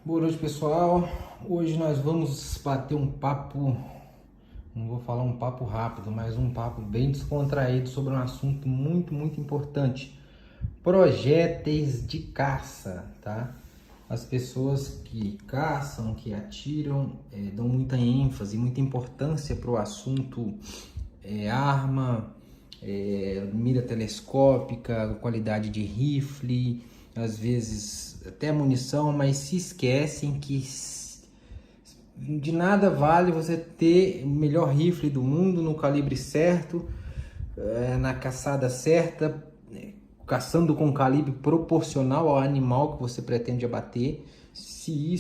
Boa noite, pessoal. Hoje nós vamos bater um papo, não vou falar um papo rápido, mas um papo bem descontraído sobre um assunto muito importante. Projéteis de caça, tá? As pessoas que caçam, que atiram, dão muita ênfase, muita importância para o assunto arma, mira telescópica, qualidade de rifle, às vezes até munição, mas se esquecem que de nada vale você ter o melhor rifle do mundo no calibre certo, na caçada certa, caçando com calibre proporcional ao animal que você pretende abater, se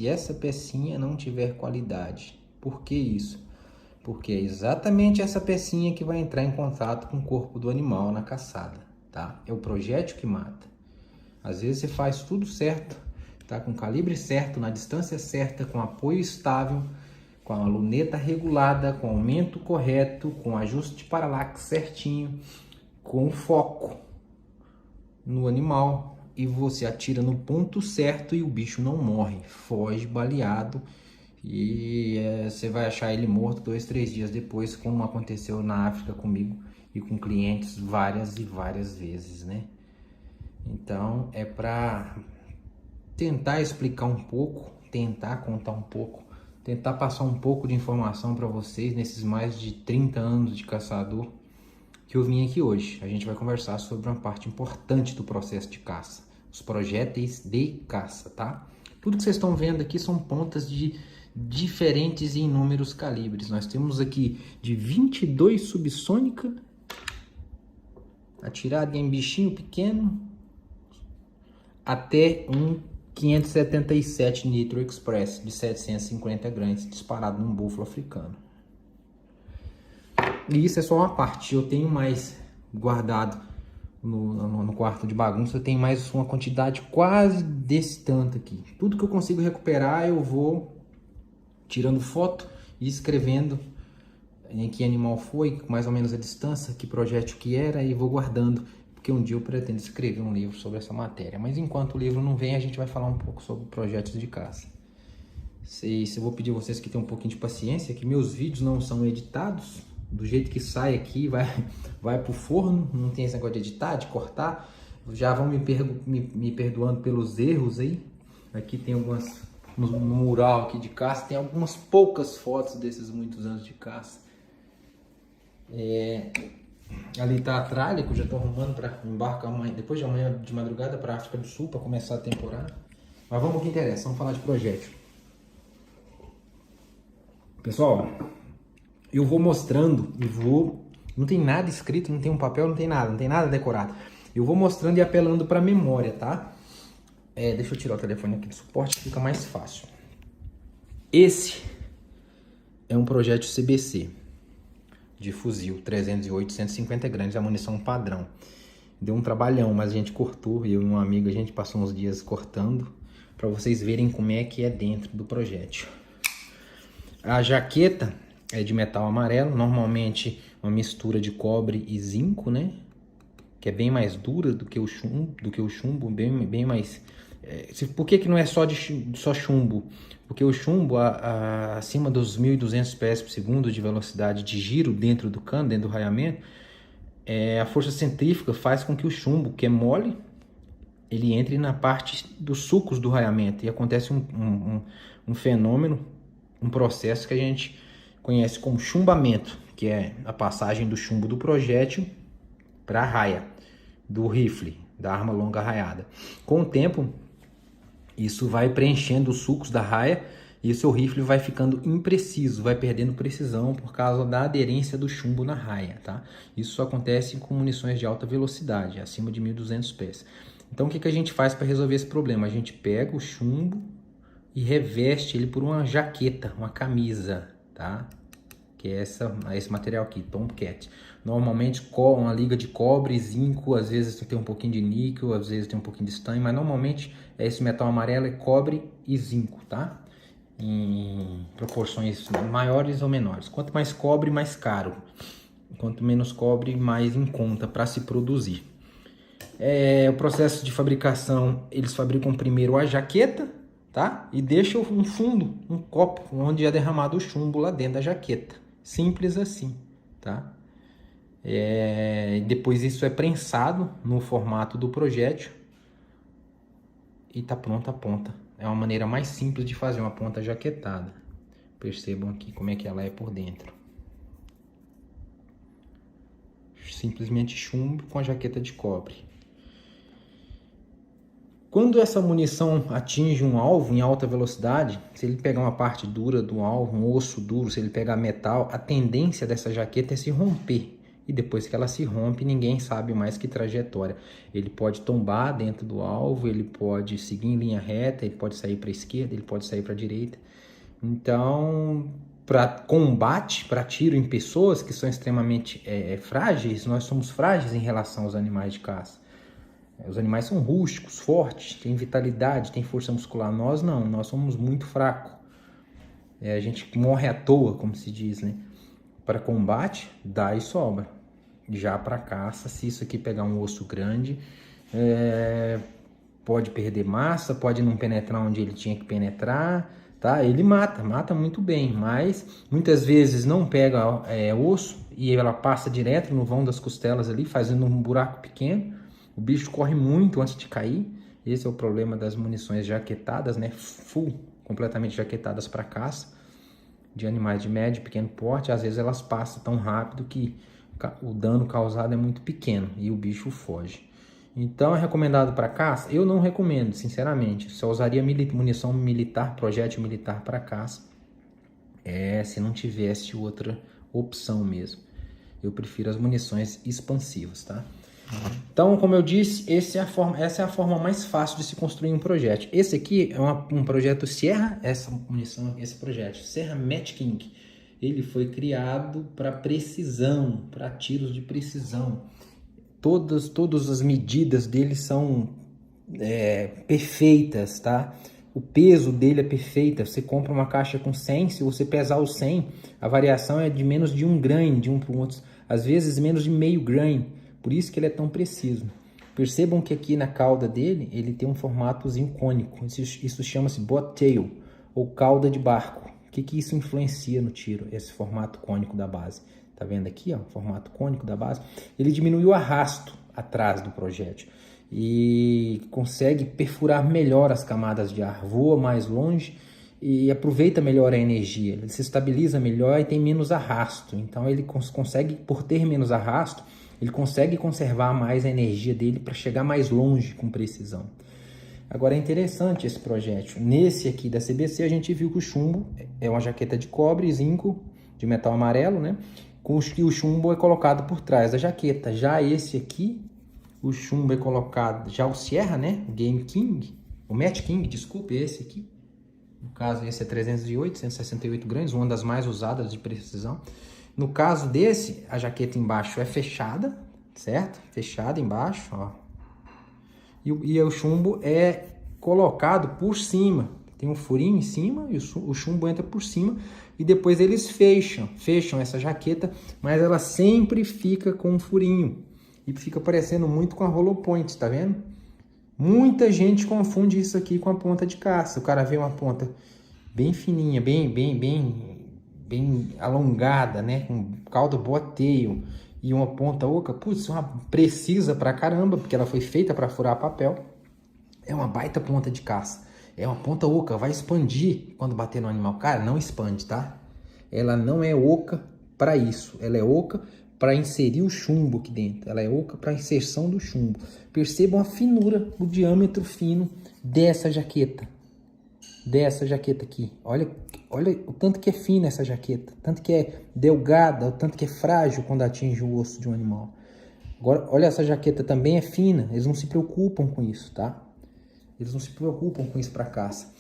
essa pecinha não tiver qualidade. Por que isso? Porque é exatamente essa pecinha que vai entrar em contato com o corpo do animal na caçada, tá? É o projétil que mata. Às vezes você faz tudo certo, tá? Com o calibre certo, na distância certa, com apoio estável, com a luneta regulada, com aumento correto, com ajuste de paralaxe certinho, com foco no animal, e você atira no ponto certo e o bicho não morre, foge baleado. E você vai achar ele morto 2, 3 dias depois, como aconteceu na África comigo e com clientes várias e várias vezes, né? Então é para tentar explicar um pouco, tentar contar um pouco, tentar passar um pouco de informação para vocês nesses mais de 30 anos de caçador que eu vim aqui hoje. A gente vai conversar sobre uma parte importante do processo de caça, os projéteis de caça, tá? Tudo que vocês estão vendo aqui são pontas de diferentes e inúmeros calibres. Nós temos aqui de 22 subsônica, atirada em bichinho pequeno, até um 577 Nitro Express de 750 gramas disparado num búfalo africano. E isso é só uma parte. Eu tenho mais guardado no quarto de bagunça. Eu tenho mais uma quantidade quase desse tanto aqui. Tudo que eu consigo recuperar eu vou tirando foto e escrevendo em que animal foi, mais ou menos a distância, que projétil que era, e vou guardando, porque um dia eu pretendo escrever um livro sobre essa matéria. Mas enquanto o livro não vem, a gente vai falar um pouco sobre projetos de caça. Eu vou pedir a vocês que tenham um pouquinho de paciência, que meus vídeos não são editados, do jeito que sai aqui, vai pro forno, não tem esse negócio de editar, de cortar. Já vão me perdoando pelos erros aí. Aqui tem algumas... No mural aqui de caça tem algumas poucas fotos desses muitos anos de caça. Ali tá a tralha que eu já tô arrumando para embarcar amanhã, depois de amanhã de madrugada, para a África do Sul, para começar a temporada. Mas vamos ao que interessa, vamos falar de projétil. Pessoal, eu vou mostrando não tem nada escrito, não tem um papel, não tem nada decorado. Eu vou mostrando e apelando para a memória, tá? Deixa eu tirar o telefone aqui do suporte, fica mais fácil. Esse é um projétil CBC de fuzil 308, 150 gramas, a munição padrão. Deu um trabalhão, mas a gente cortou, eu e um amigo, a gente passou uns dias cortando para vocês verem como é que é dentro do projétil. A jaqueta é de metal amarelo, normalmente uma mistura de cobre e zinco, né? Que é bem mais dura do que o chumbo, bem mais... Por que não é só chumbo? Porque o chumbo, acima dos 1.200 pés por segundo de velocidade de giro dentro do cano, dentro do raiamento, a força centrífuga faz com que o chumbo, que é mole, ele entre na parte dos sulcos do raiamento. E acontece um fenômeno, um processo que a gente conhece como chumbamento, que é a passagem do chumbo do projétil para a raia do rifle, da arma longa raiada. Com o tempo, isso vai preenchendo os sulcos da raia e o seu rifle vai ficando impreciso, vai perdendo precisão por causa da aderência do chumbo na raia, tá? Isso acontece com munições de alta velocidade, acima de 1.200 pés. Então o que a gente faz para resolver esse problema? A gente pega o chumbo e reveste ele por uma jaqueta, uma camisa, tá? Que é esse material aqui, Tomcat. Normalmente uma liga de cobre, zinco, às vezes tem um pouquinho de níquel, às vezes tem um pouquinho de estanho, mas normalmente esse metal amarelo é cobre e zinco, tá? Em proporções maiores ou menores. Quanto mais cobre, mais caro. Quanto menos cobre, mais em conta para se produzir. O processo de fabricação, eles fabricam primeiro a jaqueta, tá? E deixam um fundo, um copo, onde é derramado o chumbo lá dentro da jaqueta. Simples assim, tá? Depois isso é prensado no formato do projétil e tá pronta a ponta. É uma maneira mais simples de fazer uma ponta jaquetada. Percebam aqui como é que ela é por dentro. Simplesmente chumbo com a jaqueta de cobre. Quando essa munição atinge um alvo em alta velocidade, se ele pegar uma parte dura do alvo, um osso duro, se ele pegar metal, a tendência dessa jaqueta é se romper. E depois que ela se rompe, ninguém sabe mais que trajetória. Ele pode tombar dentro do alvo, ele pode seguir em linha reta, ele pode sair para a esquerda, ele pode sair para a direita. Então, para combate, para tiro em pessoas que são extremamente frágeis, nós somos frágeis em relação aos animais de caça. Os animais são rústicos, fortes, têm vitalidade, têm força muscular. Nós não, nós somos muito fracos. A gente morre à toa, como se diz, né? Para combate, dá e sobra. Já para caça, se isso aqui pegar um osso grande, pode perder massa, pode não penetrar onde ele tinha que penetrar, tá? Ele mata muito bem, mas muitas vezes não pega osso e ela passa direto no vão das costelas ali, fazendo um buraco pequeno. O bicho corre muito antes de cair. Esse é o problema das munições jaquetadas, né? Completamente jaquetadas para caça de animais de médio e pequeno porte. Às vezes elas passam tão rápido que o dano causado é muito pequeno e o bicho foge. Então é recomendado para caça? Eu não recomendo, sinceramente. Só usaria munição militar, projétil militar para caça. Se não tivesse outra opção mesmo. Eu prefiro as munições expansivas, tá? Então, como eu disse, essa é a forma mais fácil de se construir um projétil. Esse aqui é um projeto Sierra, esse projétil, Sierra Match King. Ele foi criado para precisão, para tiros de precisão. Todas as medidas dele são perfeitas, tá? O peso dele é perfeito. Você compra uma caixa com 100, se você pesar o 100, a variação é de menos de 1 grain de um para o outro. Às vezes menos de meio grain. Por isso que ele é tão preciso. Percebam que aqui na cauda dele, ele tem um formatozinho cônico. Isso chama-se bobtail, ou cauda de barco. O que isso influencia no tiro? Esse formato cônico da base. Tá vendo aqui, ó, o formato cônico da base? Ele diminui o arrasto atrás do projétil e consegue perfurar melhor as camadas de ar, voa mais longe e aproveita melhor a energia. Ele se estabiliza melhor e tem menos arrasto. Então ele consegue, por ter menos arrasto, ele consegue conservar mais a energia dele para chegar mais longe com precisão. Agora é interessante esse projétil. Nesse aqui da CBC a gente viu que o chumbo é uma jaqueta de cobre e zinco de metal amarelo, né? Com que o chumbo é colocado por trás da jaqueta. Já esse aqui, o chumbo é colocado, já o Sierra, né? O Game King, o Match King, desculpe, esse aqui. No caso esse é 308, 168 gramas, uma das mais usadas de precisão. No caso desse, a jaqueta embaixo é fechada, certo? Fechada embaixo, ó. E o chumbo é colocado por cima. Tem um furinho em cima e o chumbo entra por cima. E depois eles fecham essa jaqueta, mas ela sempre fica com um furinho. E fica parecendo muito com a Hollow Point, tá vendo? Muita gente confunde isso aqui com a ponta de caça. O cara vê uma ponta bem fininha, bem alongada, né? Com cauda bobtail e uma ponta oca, putz, uma precisa pra caramba, porque ela foi feita para furar papel. É uma baita ponta de caça. É uma ponta oca, vai expandir quando bater no animal. Cara, não expande, tá? Ela não é oca para isso. Ela é oca para inserir o chumbo aqui dentro. Ela é oca para inserção do chumbo. Percebam a finura, o diâmetro fino dessa jaqueta. Dessa jaqueta aqui. Olha o tanto que é fina essa jaqueta, tanto que é delgada, o tanto que é frágil quando atinge o osso de um animal. Agora, olha, essa jaqueta também é fina, eles não se preocupam com isso, tá? Eles não se preocupam com isso para caça.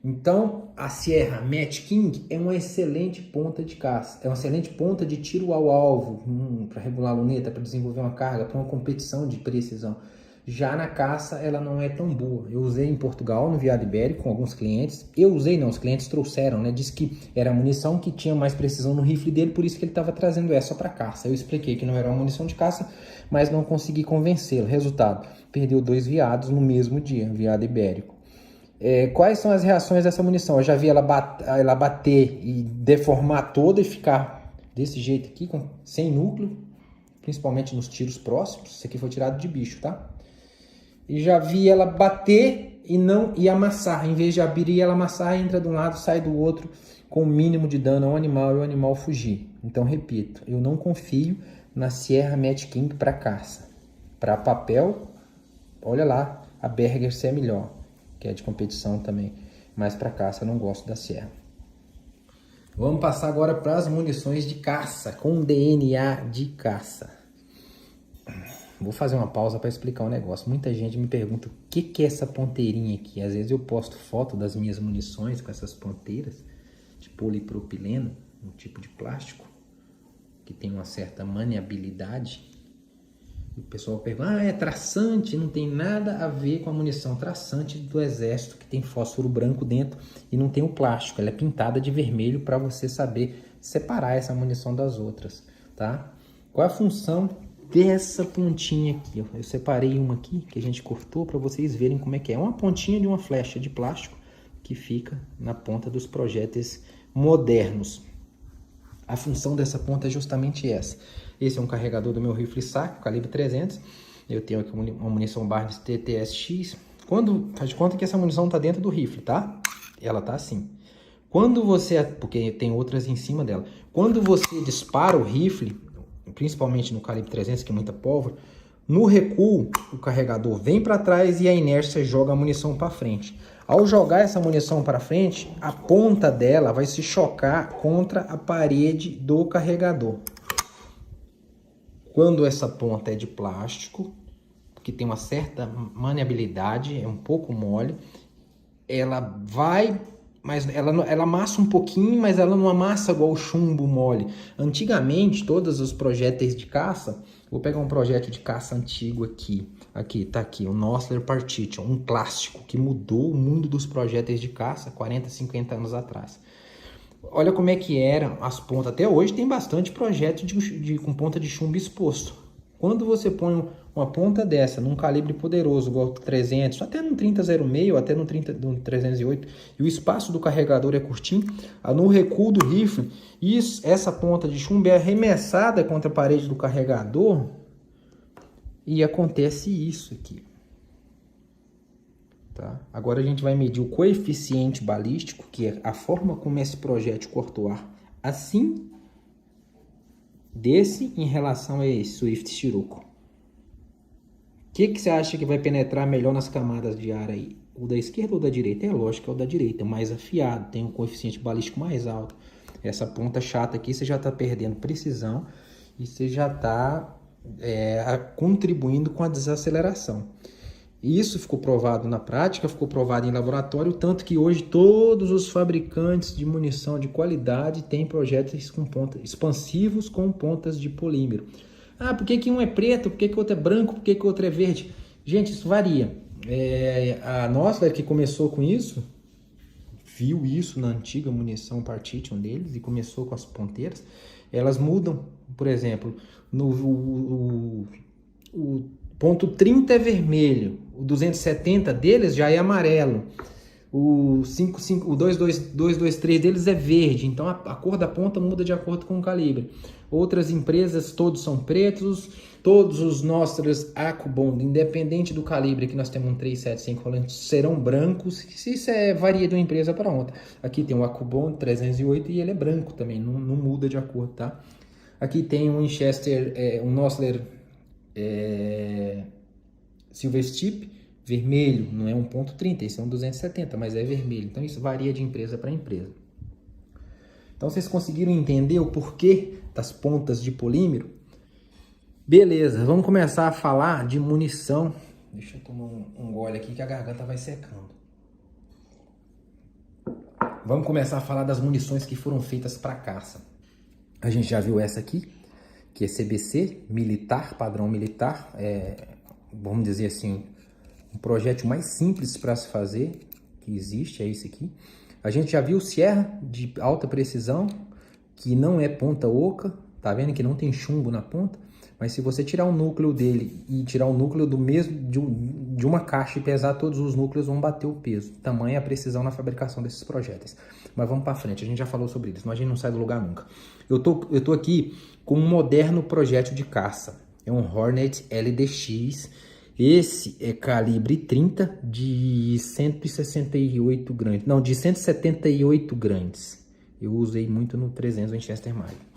Então, a Sierra Match King é uma excelente ponta de caça, é uma excelente ponta de tiro ao alvo, para regular a luneta, para desenvolver uma carga, para uma competição de precisão. Já na caça, ela não é tão boa. Eu usei em Portugal, no veado ibérico, com alguns clientes. Eu usei não, os clientes trouxeram, né? Disse que era a munição que tinha mais precisão no rifle dele, por isso que ele estava trazendo essa para caça. Eu expliquei que não era uma munição de caça, mas não consegui convencê-lo. Resultado, perdeu 2 veados no mesmo dia, veado ibérico. Quais são as reações dessa munição? Eu já vi ela bater e deformar toda e ficar desse jeito aqui, sem núcleo, principalmente nos tiros próximos. Isso aqui foi tirado de bicho, tá? E já vi ela bater e amassar. Em vez de abrir, ela amassar, entra de um lado, sai do outro, com o mínimo de dano ao animal e o animal fugir. Então, repito, eu não confio na Sierra Match King para caça. Para papel, olha lá, a Berger é melhor, que é de competição também. Mas para caça, eu não gosto da Sierra. Vamos passar agora para as munições de caça, com DNA de caça. Vou fazer uma pausa para explicar um negócio. Muita gente me pergunta o que é essa ponteirinha aqui. Às vezes eu posto foto das minhas munições com essas ponteiras de polipropileno, um tipo de plástico que tem uma certa maniabilidade. E o pessoal pergunta, é traçante, não tem nada a ver com a munição traçante do exército que tem fósforo branco dentro e não tem o plástico. Ela é pintada de vermelho para você saber separar essa munição das outras, tá? Qual é a função dessa pontinha aqui? Eu separei uma aqui que a gente cortou para vocês verem como é que é. É uma pontinha de uma flecha de plástico que fica na ponta dos projéteis modernos. A função dessa ponta é justamente essa. Esse é um carregador do meu rifle saco, calibre 300. Eu tenho aqui uma munição Barnes TTSX. Faz de conta que essa munição está dentro do rifle, tá? Ela tá assim. Porque tem outras em cima dela. Quando você dispara o rifle, principalmente no calibre 300, que é muita pólvora, no recuo, o carregador vem para trás e a inércia joga a munição para frente. Ao jogar essa munição para frente, a ponta dela vai se chocar contra a parede do carregador. Quando essa ponta é de plástico, que tem uma certa maniabilidade, é um pouco mole, ela vai... mas ela amassa um pouquinho, mas ela não amassa igual o chumbo mole. Antigamente, todos os projéteis de caça... Vou pegar um projétil de caça antigo aqui. Tá aqui, o Nosler Partition, um clássico que mudou o mundo dos projéteis de caça 40, 50 anos atrás. Olha como é que eram as pontas. Até hoje tem bastante projétil com ponta de chumbo exposto. Quando você põe uma ponta dessa num calibre poderoso, igual 300, até no 30-06, até no 308, e o espaço do carregador é curtinho, no recuo do rifle, essa ponta de chumbo é arremessada contra a parede do carregador e acontece isso aqui. Tá? Agora a gente vai medir o coeficiente balístico, que é a forma como esse projétil cortou ar, assim, desse em relação a esse Swift Scirocco. O que você acha que vai penetrar melhor nas camadas de ar aí? O da esquerda ou da direita? É lógico que é o da direita, mais afiado, tem um coeficiente balístico mais alto. Essa ponta chata aqui você já está perdendo precisão e você já está contribuindo com a desaceleração. Isso ficou provado na prática, ficou provado em laboratório, tanto que hoje todos os fabricantes de munição de qualidade têm projéteis com pontas expansivos com pontas de polímero. Ah, por que um é preto, por que o outro é branco, por que o outro é verde? Gente, isso varia. A Nosler, que começou com isso, viu isso na antiga munição Partition deles e começou com as ponteiras. Elas mudam, por exemplo, o ponto 30 é vermelho, o 270 deles já é amarelo, o 223 deles é verde, então a cor da ponta muda de acordo com o calibre. Outras empresas, todos são pretos, todos os nossos AccuBond, independente do calibre, que nós temos um 375 rolante, serão brancos. Isso varia de uma empresa para outra. Aqui tem o AccuBond 308 e ele é branco também, não muda de acordo, tá? Aqui tem um Winchester, um Nosler Silver Tip, vermelho, não é 1.30, esse é um 270, mas é vermelho. Então isso varia de empresa para empresa. Então vocês conseguiram entender o porquê das pontas de polímero? Beleza, vamos começar a falar de munição. Deixa eu tomar um gole aqui que a garganta vai secando. Vamos começar a falar das munições que foram feitas para caça. A gente já viu essa aqui, que é CBC, militar, padrão militar, vamos dizer assim, um projétil mais simples para se fazer, que existe, é esse aqui. A gente já viu Sierra de alta precisão, que não é ponta oca, tá vendo que não tem chumbo na ponta? Mas se você tirar o núcleo dele e tirar o núcleo do mesmo de uma caixa e pesar todos os núcleos, vão bater o peso. Tamanha a precisão na fabricação desses projéteis. Mas vamos para frente, a gente já falou sobre isso, mas a gente não sai do lugar nunca. Eu tô aqui com um moderno projétil de caça. É um Hornet LDX. Esse é calibre 30 de 168 grandes. Não, de 178 grandes. Eu usei muito no 300 Winchester Magnum.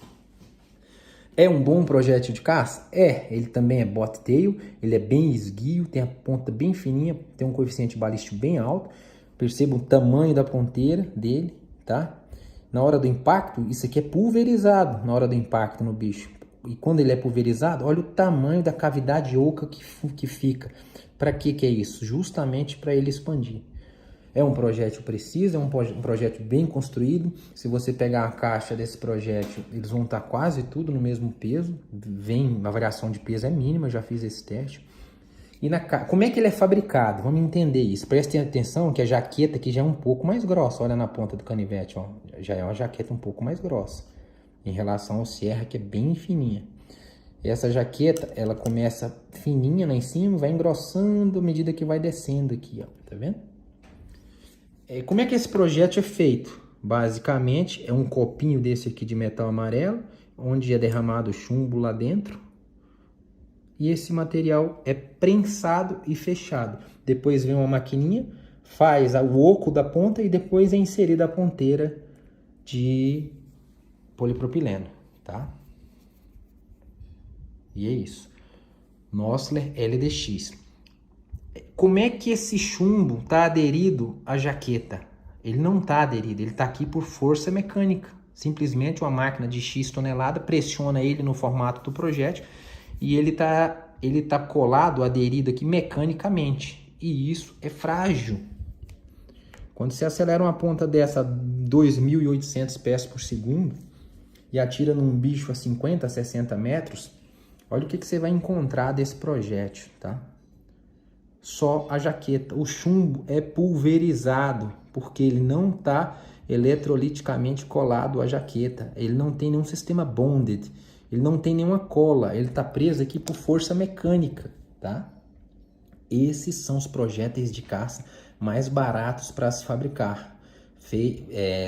É um bom projétil de caça? É, ele também é bobtail, ele é bem esguio, tem a ponta bem fininha, tem um coeficiente balístico bem alto. Perceba o tamanho da ponteira dele, tá? Na hora do impacto, isso aqui é pulverizado na hora do impacto no bicho. E quando ele é pulverizado, olha o tamanho da cavidade oca que fica. Para que é isso? Justamente para ele expandir. É um projétil preciso, é um projétil bem construído. Se você pegar a caixa desse projétil, eles vão estar quase tudo no mesmo peso. A variação de peso é mínima, já fiz esse teste. E como é que ele é fabricado? Vamos entender isso. Prestem atenção que a jaqueta aqui já é um pouco mais grossa. Olha na ponta do canivete, ó. Já é uma jaqueta um pouco mais grossa em relação ao Sierra, que é bem fininha. Essa jaqueta, ela começa fininha lá em cima, vai engrossando à medida que vai descendo aqui, ó. Tá vendo? Como é que esse projétil é feito? Basicamente, é um copinho desse aqui de metal amarelo, onde é derramado chumbo lá dentro. E esse material é prensado e fechado. Depois vem uma maquininha, faz o oco da ponta e depois é inserida a ponteira de polipropileno, tá? E é isso. Nosler LDX. Como é que esse chumbo está aderido à jaqueta? Ele não está aderido, ele está aqui por força mecânica. Simplesmente uma máquina de X tonelada pressiona ele no formato do projétil e ele tá colado, aderido aqui mecanicamente. E isso é frágil. Quando você acelera uma ponta dessa a 2.800 pés por segundo e atira num bicho a 50, 60 metros, olha o que você vai encontrar desse projétil, tá? Só a jaqueta. O chumbo é pulverizado, porque ele não está eletroliticamente colado à jaqueta. Ele não tem nenhum sistema bonded. Ele não tem nenhuma cola. Ele está preso aqui por força mecânica, tá? Esses são os projéteis de caça mais baratos para se fabricar.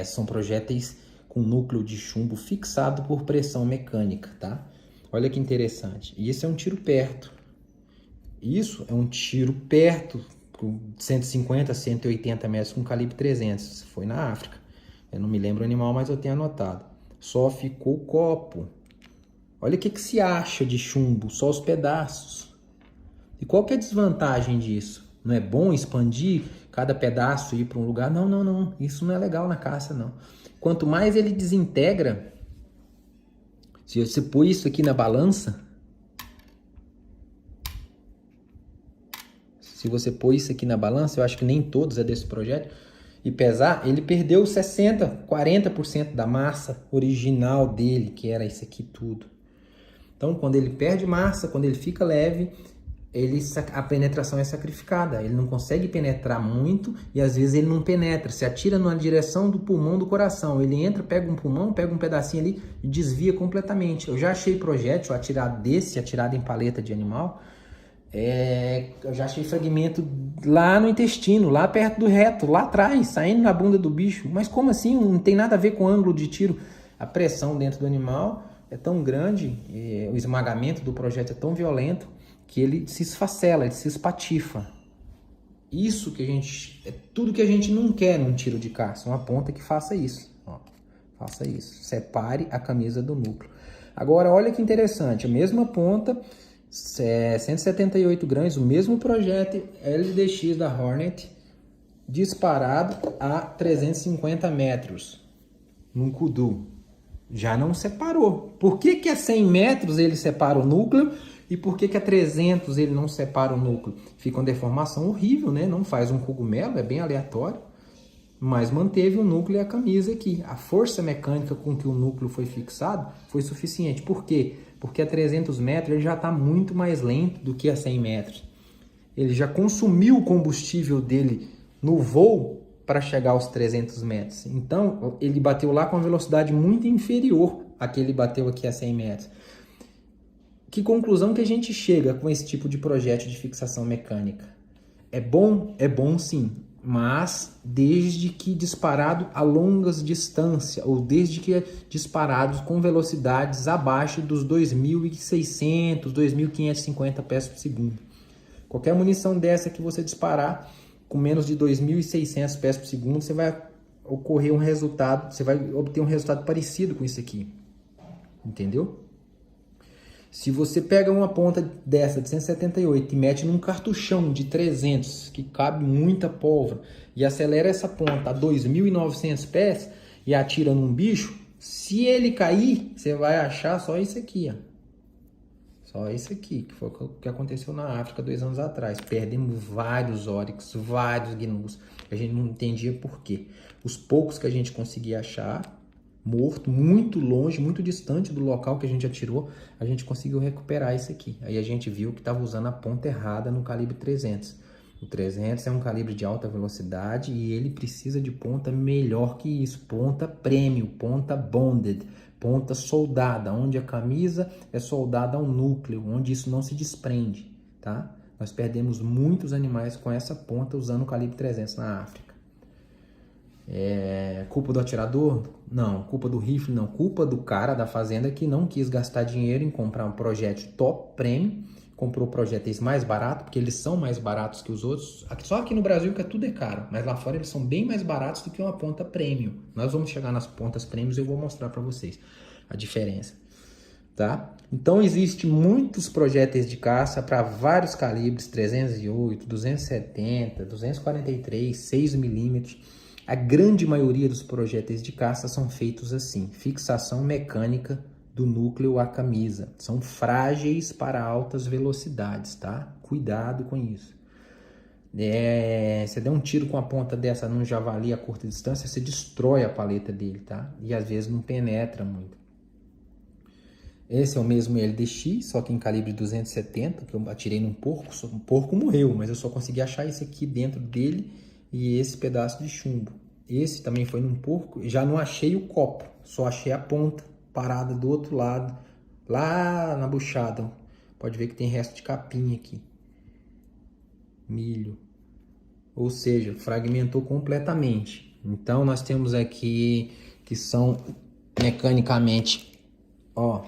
São projéteis com núcleo de chumbo fixado por pressão mecânica, tá? Olha que interessante. E esse é um tiro perto. Isso é um tiro perto, com 150, 180 metros com calibre 300. Foi na África. Eu não me lembro o animal, mas eu tenho anotado. Só ficou o copo. Olha o que se acha de chumbo, só os pedaços. E qual que é a desvantagem disso? Não é bom expandir cada pedaço e ir para um lugar? Não, não, não. Isso não é legal na caça, não. Quanto mais ele desintegra, se você pôr isso aqui na balança, se você pôr isso aqui na balança, eu acho que nem todos é desse projeto, e pesar, ele perdeu 60%, 40% da massa original dele, que era isso aqui tudo. Então, quando ele perde massa, quando ele fica leve, a penetração é sacrificada. Ele não consegue penetrar muito e às vezes ele não penetra. Se atira na direção do pulmão do coração. Ele entra, pega um pulmão, pega um pedacinho ali e desvia completamente. Eu já achei projétil atirado em paleta de animal. Eu já achei fragmento lá no intestino, lá perto do reto, lá atrás, saindo na bunda do bicho. Mas como assim? Não tem nada a ver com o ângulo de tiro. A pressão dentro do animal é tão grande, o esmagamento do projétil é tão violento que ele se esfacela, ele se espatifa. Isso que é tudo que a gente não quer num tiro de caça, uma ponta que faça isso. Ó, faça isso, separe a camisa do núcleo. Agora olha que interessante, a mesma ponta, 178 gramas, o mesmo projétil LDX da Hornet, disparado a 350 metros, num kudu. Já não separou. Por que a 100 metros ele separa o núcleo e por que a 300 ele não separa o núcleo? Fica uma deformação horrível, né? Não faz um cogumelo, é bem aleatório, mas manteve o núcleo e a camisa aqui. A força mecânica com que o núcleo foi fixado foi suficiente. Por quê? Porque a 300 metros ele já está muito mais lento do que a 100 metros. ele já consumiu o combustível dele no voo para chegar aos 300 metros. Então, ele bateu lá com uma velocidade muito inferior à que ele bateu aqui a 100 metros. Que conclusão que a gente chega com esse tipo de projétil de fixação mecânica? É bom? É bom sim, mas desde que disparado a longas distâncias, ou desde que disparados com velocidades abaixo dos 2.600, 2.550 pés por segundo. Qualquer munição dessa que você disparar com menos de 2.600 pés por segundo, você vai ocorrer um resultado, você vai obter um resultado parecido com isso aqui. Entendeu? Se você pega uma ponta dessa de 178 e mete num cartuchão de 300, que cabe muita pólvora, e acelera essa ponta a 2.900 pés e atira num bicho, se ele cair, você vai achar só isso aqui, ó. Só isso aqui, que foi o que aconteceu na África 2 anos atrás. Perdemos vários oryx, vários gnus. A gente não entendia por quê. Os poucos que a gente conseguia achar, morto, muito longe, muito distante do local que a gente atirou, a gente conseguiu recuperar isso aqui. Aí a gente viu que estava usando a ponta errada no calibre 300. O 300 é um calibre de alta velocidade e ele precisa de ponta melhor que isso. Ponta premium, ponta bonded, ponta soldada, onde a camisa é soldada ao núcleo, onde isso não se desprende, tá? Nós perdemos muitos animais com essa ponta usando o calibre 300 na África. É culpa do atirador? Não. Culpa do rifle? Não. Culpa do cara da fazenda que não quis gastar dinheiro em comprar um projétil top premium, comprou projéteis mais baratos, porque eles são mais baratos que os outros. Só aqui no Brasil que tudo é caro, mas lá fora eles são bem mais baratos do que uma ponta premium. Nós vamos chegar nas pontas premium e eu vou mostrar para vocês a diferença, tá? Então existe muitos projéteis de caça para vários calibres, 308, 270, 243, 6mm. A grande maioria dos projéteis de caça são feitos assim, fixação mecânica do núcleo à camisa. São frágeis para altas velocidades, tá? Cuidado com isso. Você der um tiro com a ponta dessa num javali a curta distância, você destrói a paleta dele, tá? E às vezes não penetra muito. Esse é o mesmo LDX, só que em calibre 270, que eu atirei num porco. O porco morreu, mas eu só consegui achar esse aqui dentro dele e esse pedaço de chumbo. Esse também foi num porco. Já não achei o copo, só achei a ponta parada do outro lado, lá na buchada. Pode ver que tem resto de capinha aqui. Milho. Ou seja, fragmentou completamente. Então nós temos aqui que são mecanicamente, ó,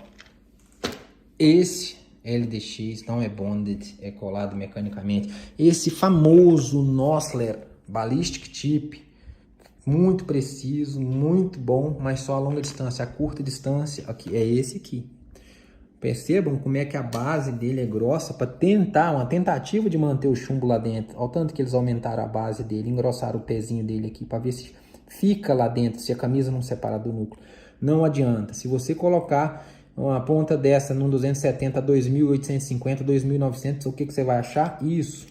esse LDX não é bonded, é colado mecanicamente. Esse famoso Nosler Ballistic Tip, muito preciso, muito bom, mas só a longa distância. A curta distância aqui é esse aqui. Percebam como é que a base dele é grossa para tentar, uma tentativa de manter o chumbo lá dentro. Ao tanto que eles aumentaram a base dele, engrossaram o pezinho dele aqui para ver se fica lá dentro, se a camisa não separa do núcleo. Não adianta. Se você colocar uma ponta dessa num 270, 2.850, 2.900, o que você vai achar? Isso.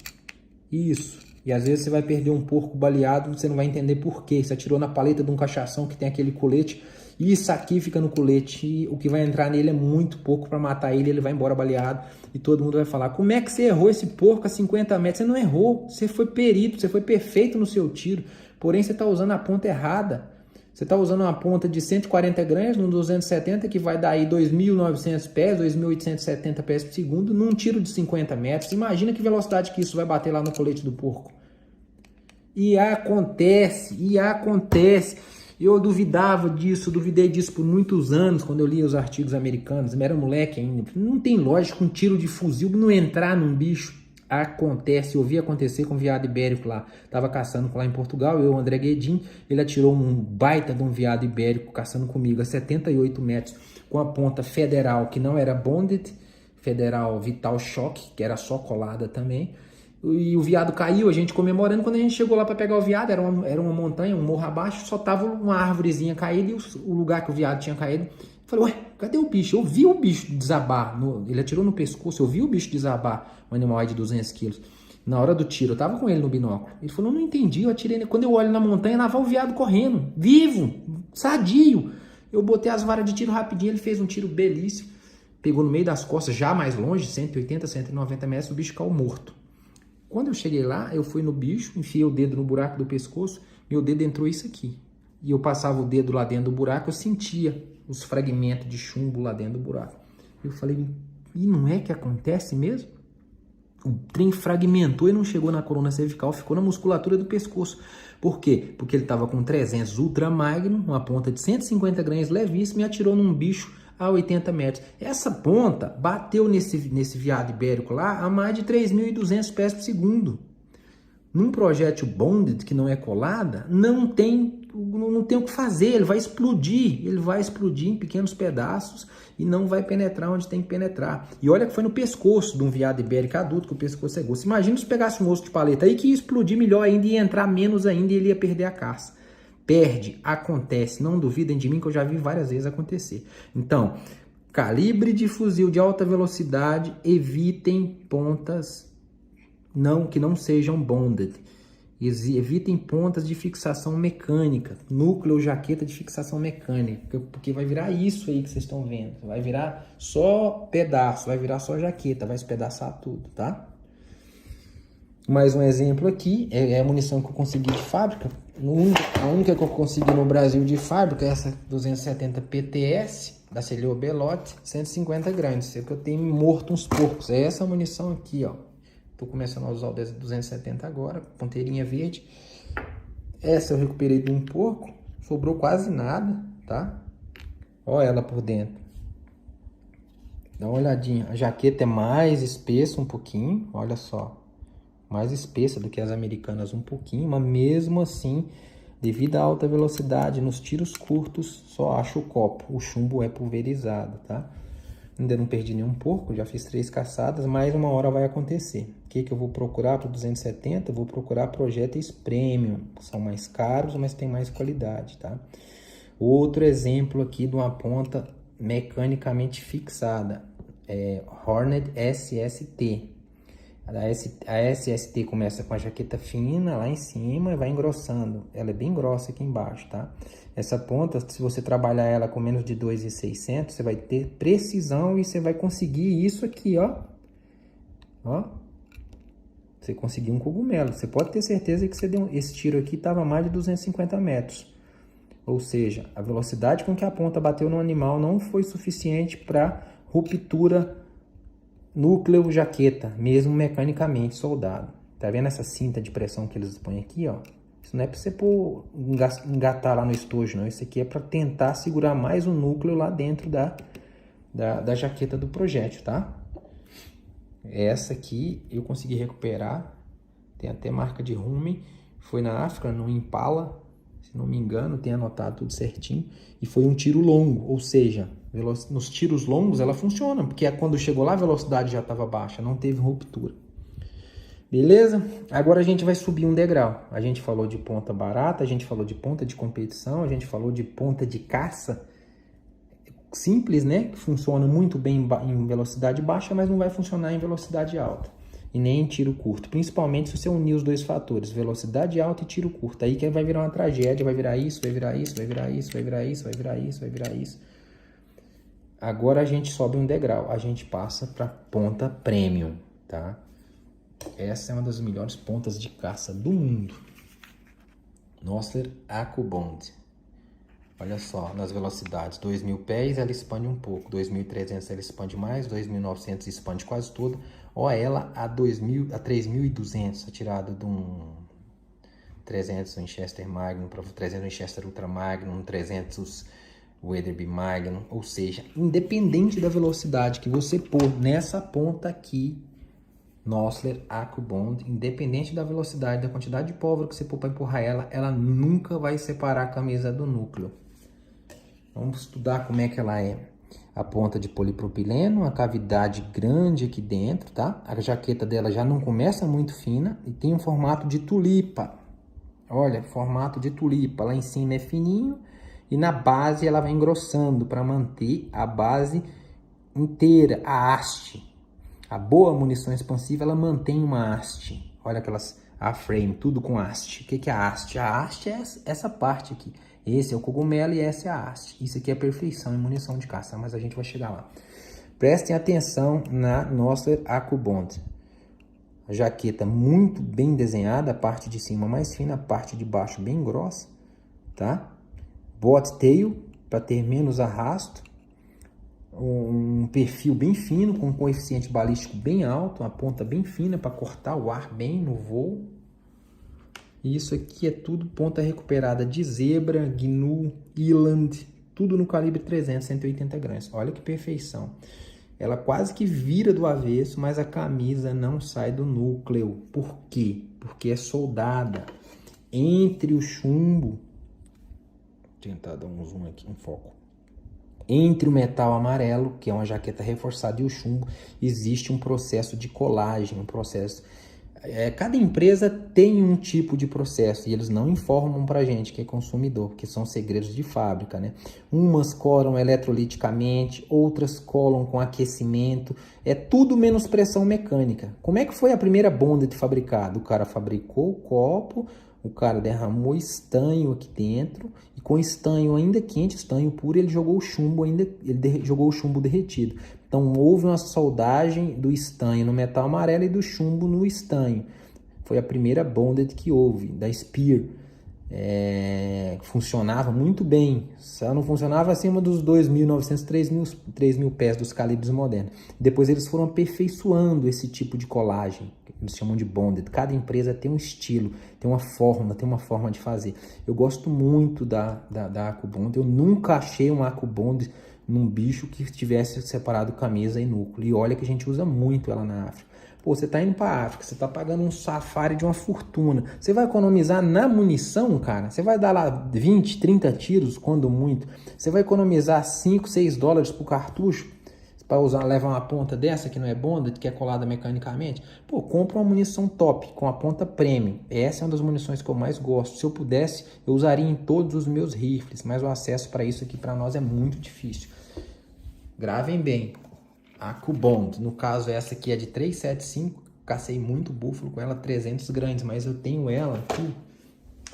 E às vezes você vai perder um porco baleado, você não vai entender por quê. Você atirou na paleta de um cachação que tem aquele colete, e isso aqui fica no colete, e o que vai entrar nele é muito pouco para matar ele, ele vai embora baleado, e todo mundo vai falar, como é que você errou esse porco a 50 metros? Você não errou, você foi perito, você foi perfeito no seu tiro, porém você está usando a ponta errada. Você está usando uma ponta de 140 gramas no 270, que vai dar aí 2.900 pés, 2.870 pés por segundo, num tiro de 50 metros. Imagina que velocidade que isso vai bater lá no colete do porco. E acontece. Eu duvidei disso por muitos anos, quando eu lia os artigos americanos. Eu era moleque ainda. Não tem lógica um tiro de fuzil não entrar num bicho. Acontece, eu vi acontecer com um veado ibérico lá. Tava caçando lá em Portugal, eu, o André Guedin, ele atirou um baita de um veado ibérico caçando comigo a 78 metros, com a ponta federal, que não era bonded, federal Vital Shock, que era só colada também. E o veado caiu, a gente comemorando. Quando a gente chegou lá para pegar o veado, era uma montanha, um morro abaixo, só tava uma árvorezinha caída e o lugar que o veado tinha caído. Eu falei, ué, cadê o bicho? Eu vi o bicho desabar, ele atirou no pescoço, eu vi o bicho desabar, um animal aí de 200 quilos. Na hora do tiro, eu tava com ele no binóculo. Ele falou, não entendi, eu atirei. Quando eu olho na montanha, lá vai o veado correndo, vivo, sadio. Eu botei as varas de tiro rapidinho, ele fez um tiro belíssimo, pegou no meio das costas, já mais longe, 180, 190 metros, o bicho caiu morto. Quando eu cheguei lá, eu fui no bicho, enfiei o dedo no buraco do pescoço, meu dedo entrou isso aqui. E eu passava o dedo lá dentro do buraco, eu sentia os fragmentos de chumbo lá dentro do buraco. Eu falei, e não é que acontece mesmo? O trem fragmentou e não chegou na coluna cervical, ficou na musculatura do pescoço. Por quê? Porque ele estava com 300 Ultra Magnum, uma ponta de 150 gramas levíssima, e atirou num bicho a 80 metros. Essa ponta bateu nesse veado ibérico lá a mais de 3.200 pés por segundo. Num projétil bonded, que não é colada, não tem o que fazer, ele vai explodir em pequenos pedaços e não vai penetrar onde tem que penetrar. E olha que foi no pescoço de um veado ibérico adulto, que o pescoço é grosso. Imagina se pegasse um osso de paleta aí que ia explodir melhor ainda, ia entrar menos ainda e ele ia perder a caça. Perde, acontece, não duvidem de mim que eu já vi várias vezes acontecer. Então, calibre de fuzil de alta velocidade, evitem pontas que não sejam bonded. Evitem pontas de fixação mecânica, núcleo, jaqueta de fixação mecânica, porque vai virar isso aí que vocês estão vendo. Vai virar só pedaço, vai virar só jaqueta, vai espedaçar tudo, tá? Mais um exemplo aqui, é a munição que eu consegui de fábrica. A única que eu consegui no Brasil de fábrica é essa 270 PTS, da Celio Belotti, 150 gramas. Sei que eu tenho morto uns porcos. É essa munição aqui, ó. Tô começando a usar o 270 agora, ponteirinha verde. Essa eu recuperei de um porco, sobrou quase nada, tá? Olha ela por dentro. Dá uma olhadinha. A jaqueta é mais espessa um pouquinho, olha só. Mais espessa do que as americanas um pouquinho, mas mesmo assim, devido à alta velocidade, nos tiros curtos, só acho o copo. O chumbo é pulverizado, tá? Ainda não perdi nenhum porco, já fiz 3 caçadas, mas uma hora vai acontecer. O que eu vou procurar para o 270? Eu vou procurar projéteis premium, que são mais caros, mas tem mais qualidade, tá? Outro exemplo aqui de uma ponta mecanicamente fixada, é Hornet SST. A SST começa com a jaqueta fina lá em cima e vai engrossando. Ela é bem grossa aqui embaixo, tá? Essa ponta, se você trabalhar ela com menos de 2.600, você vai ter precisão e você vai conseguir isso aqui, ó. Ó. Você conseguiu um cogumelo. Você pode ter certeza que você deu esse tiro aqui estava a mais de 250 metros. Ou seja, a velocidade com que a ponta bateu no animal não foi suficiente para ruptura núcleo jaqueta, mesmo mecanicamente soldado. Tá vendo essa cinta de pressão que eles põem aqui, ó? Isso não é para você engatar lá no estojo, não. Isso aqui é para tentar segurar mais o núcleo lá dentro da jaqueta do projétil, tá? Essa aqui eu consegui recuperar. Tem até marca de rumen. Foi na África, no Impala, se não me engano, tem anotado tudo certinho. E foi um tiro longo, ou seja, nos tiros longos ela funciona, porque quando chegou lá a velocidade já estava baixa, não teve ruptura. Beleza? Agora a gente vai subir um degrau. A gente falou de ponta barata, a gente falou de ponta de competição, a gente falou de ponta de caça simples, né? Que funciona muito bem em velocidade baixa, mas não vai funcionar em velocidade alta. E nem em tiro curto. Principalmente se você unir os dois fatores, velocidade alta e tiro curto. Aí que vai virar uma tragédia, vai virar isso, vai virar isso, vai virar isso, vai virar isso, vai virar isso, vai virar isso. Agora a gente sobe um degrau, a gente passa para ponta premium, tá? Essa é uma das melhores pontas de caça do mundo. Nosler AccuBond. Olha só, nas velocidades, 2.000 pés ela expande um pouco, 2.300 ela expande mais, 2.900 expande quase tudo. Olha ela a 3.200, atirado de um 300 Winchester Magnum, 300 Winchester Ultra Magnum, 300 Weatherby Magnum, ou seja, independente da velocidade que você pôr nessa ponta aqui, Nosler AccuBond, independente da velocidade, da quantidade de pólvora que você pôr para empurrar ela, ela nunca vai separar a camisa do núcleo. Vamos estudar como é que ela é. A ponta de polipropileno, uma cavidade grande aqui dentro, tá? A jaqueta dela já não começa muito fina e tem um formato de tulipa. Olha, formato de tulipa. Lá em cima é fininho e na base ela vai engrossando para manter a base inteira, a haste. A boa munição expansiva, ela mantém uma haste. Olha aquelas A-frame, tudo com haste. O que é a haste? A haste é essa parte aqui. Esse é o cogumelo e essa é a haste. Isso aqui é perfeição em munição de caça, mas a gente vai chegar lá. Prestem atenção na Nosler AccuBond. A jaqueta muito bem desenhada, a parte de cima mais fina, a parte de baixo bem grossa, tá? Bobtail, para ter menos arrasto. Um perfil bem fino, com um coeficiente balístico bem alto, uma ponta bem fina para cortar o ar bem no voo. E isso aqui é tudo ponta recuperada de zebra, gnu, eland, tudo no calibre 300, 180 gramas. Olha que perfeição. Ela quase que vira do avesso, mas a camisa não sai do núcleo. Por quê? Porque é soldada entre o chumbo. Vou tentar dar um zoom aqui, um foco. Entre o metal amarelo, que é uma jaqueta reforçada, e o chumbo, existe um processo de colagem, um processo... cada empresa tem um tipo de processo e eles não informam pra gente, que é consumidor, porque são segredos de fábrica, né? Umas colam eletroliticamente, outras colam com aquecimento, é tudo menos pressão mecânica. Como é que foi a primeira bonded fabricada? O cara fabricou o copo, o cara derramou estanho aqui dentro e com estanho ainda quente, estanho puro, ele jogou o chumbo jogou o chumbo derretido. Então houve uma soldagem do estanho no metal amarelo e do chumbo no estanho. Foi a primeira bonded que houve, da Spear. Funcionava muito bem, só não funcionava acima dos 2.900, 3.000 pés dos calibres modernos. Depois eles foram aperfeiçoando esse tipo de colagem, que eles chamam de bonded. Cada empresa tem um estilo, tem uma forma de fazer. Eu gosto muito da AccuBond. Eu nunca achei um AccuBond num bicho que tivesse separado camisa e núcleo. E olha que a gente usa muito ela na África. Pô, você tá indo pra África, você tá pagando um safari de uma fortuna. Você vai economizar na munição, cara? Você vai dar lá 20, 30 tiros, quando muito. Você vai economizar 5, 6 dólares pro cartucho para levar uma ponta dessa que não é bonded, que é colada mecanicamente. Pô, compra uma munição top, com a ponta premium. Essa é uma das munições que eu mais gosto. Se eu pudesse, eu usaria em todos os meus rifles, mas o acesso para isso aqui para nós é muito difícil. Gravem bem. AccuBond, no caso essa aqui é de 375, cacei muito búfalo com ela, 300 grandes, mas eu tenho ela aqui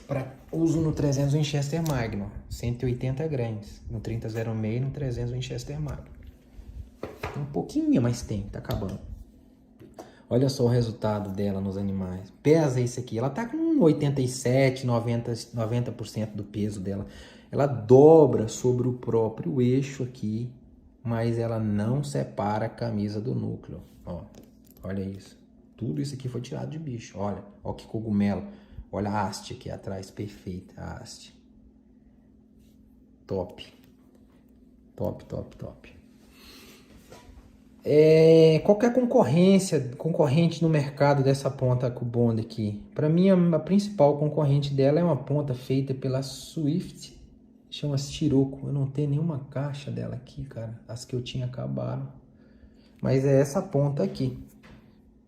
para uso no 300 Winchester Magnum, 180 grandes, no 3006 e no 300 Winchester Magnum. Um pouquinho, mas tem, tá acabando. Olha só o resultado dela nos animais. Pesa isso aqui, ela tá com 87, 90% do peso dela. Ela dobra sobre o próprio eixo aqui, mas ela não separa a camisa do núcleo. Ó, olha isso. Tudo isso aqui foi tirado de bicho. Olha, ó que cogumelo. Olha a haste aqui atrás, perfeita a haste. Top. Top, top, top. Qual que é a concorrente no mercado dessa ponta AccuBond aqui? Para mim, a principal concorrente dela é uma ponta feita pela Swift, chama Scirocco. Eu não tenho nenhuma caixa dela aqui, cara. As que eu tinha acabaram. Mas é essa ponta aqui.